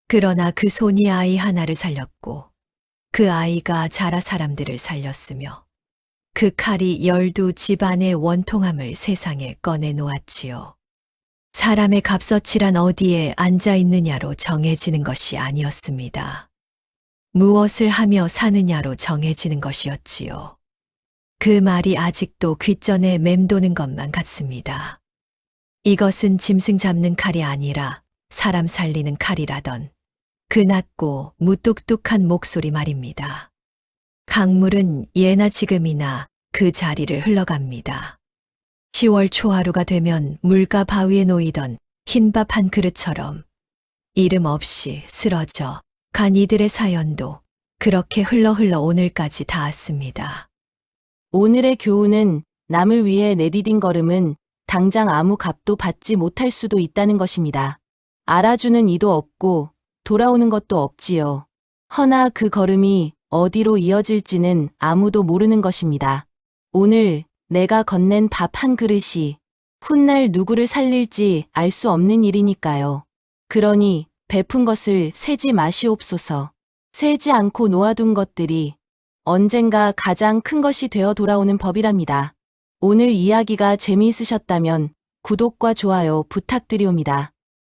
그러나 그 손이 아이 하나를 살렸고 그 아이가 자라 사람들을 살렸으며 그 칼이 열두 집안의 원통함을 세상에 꺼내 놓았지요. 사람의 값어치란 어디에 앉아 있느냐로 정해지는 것이 아니었습니다. 무엇을 하며 사느냐로 정해지는 것이었지요. 그 말이 아직도 귓전에 맴도는 것만 같습니다. 이것은 짐승 잡는 칼이 아니라 사람 살리는 칼이라던 그 낮고 무뚝뚝한 목소리 말입니다. 강물은 예나 지금이나 그 자리를 흘러갑니다. 10월 초하루가 되면 물가 바위에 놓이던 흰밥 한 그릇처럼 이름 없이 쓰러져 간 이들의 사연도 그렇게 흘러 오늘까지 닿았습니다.
오늘의 교훈은 남을 위해 내디딘 걸음은 당장 아무 값도 받지 못할 수도 있다는 것입니다. 알아주는 이도 없고 돌아오는 것도 없지요. 허나 그 걸음이 어디로 이어질지는 아무도 모르는 것입니다. 오늘 내가 건넨 밥 한 그릇이 훗날 누구를 살릴지 알 수 없는 일이니까요. 그러니 베푼 것을 세지 마시옵소서. 세지 않고 놓아둔 것들이 언젠가 가장 큰 것이 되어 돌아오는 법이랍니다. 오늘 이야기가 재미있으셨다면 구독과 좋아요 부탁드리옵니다.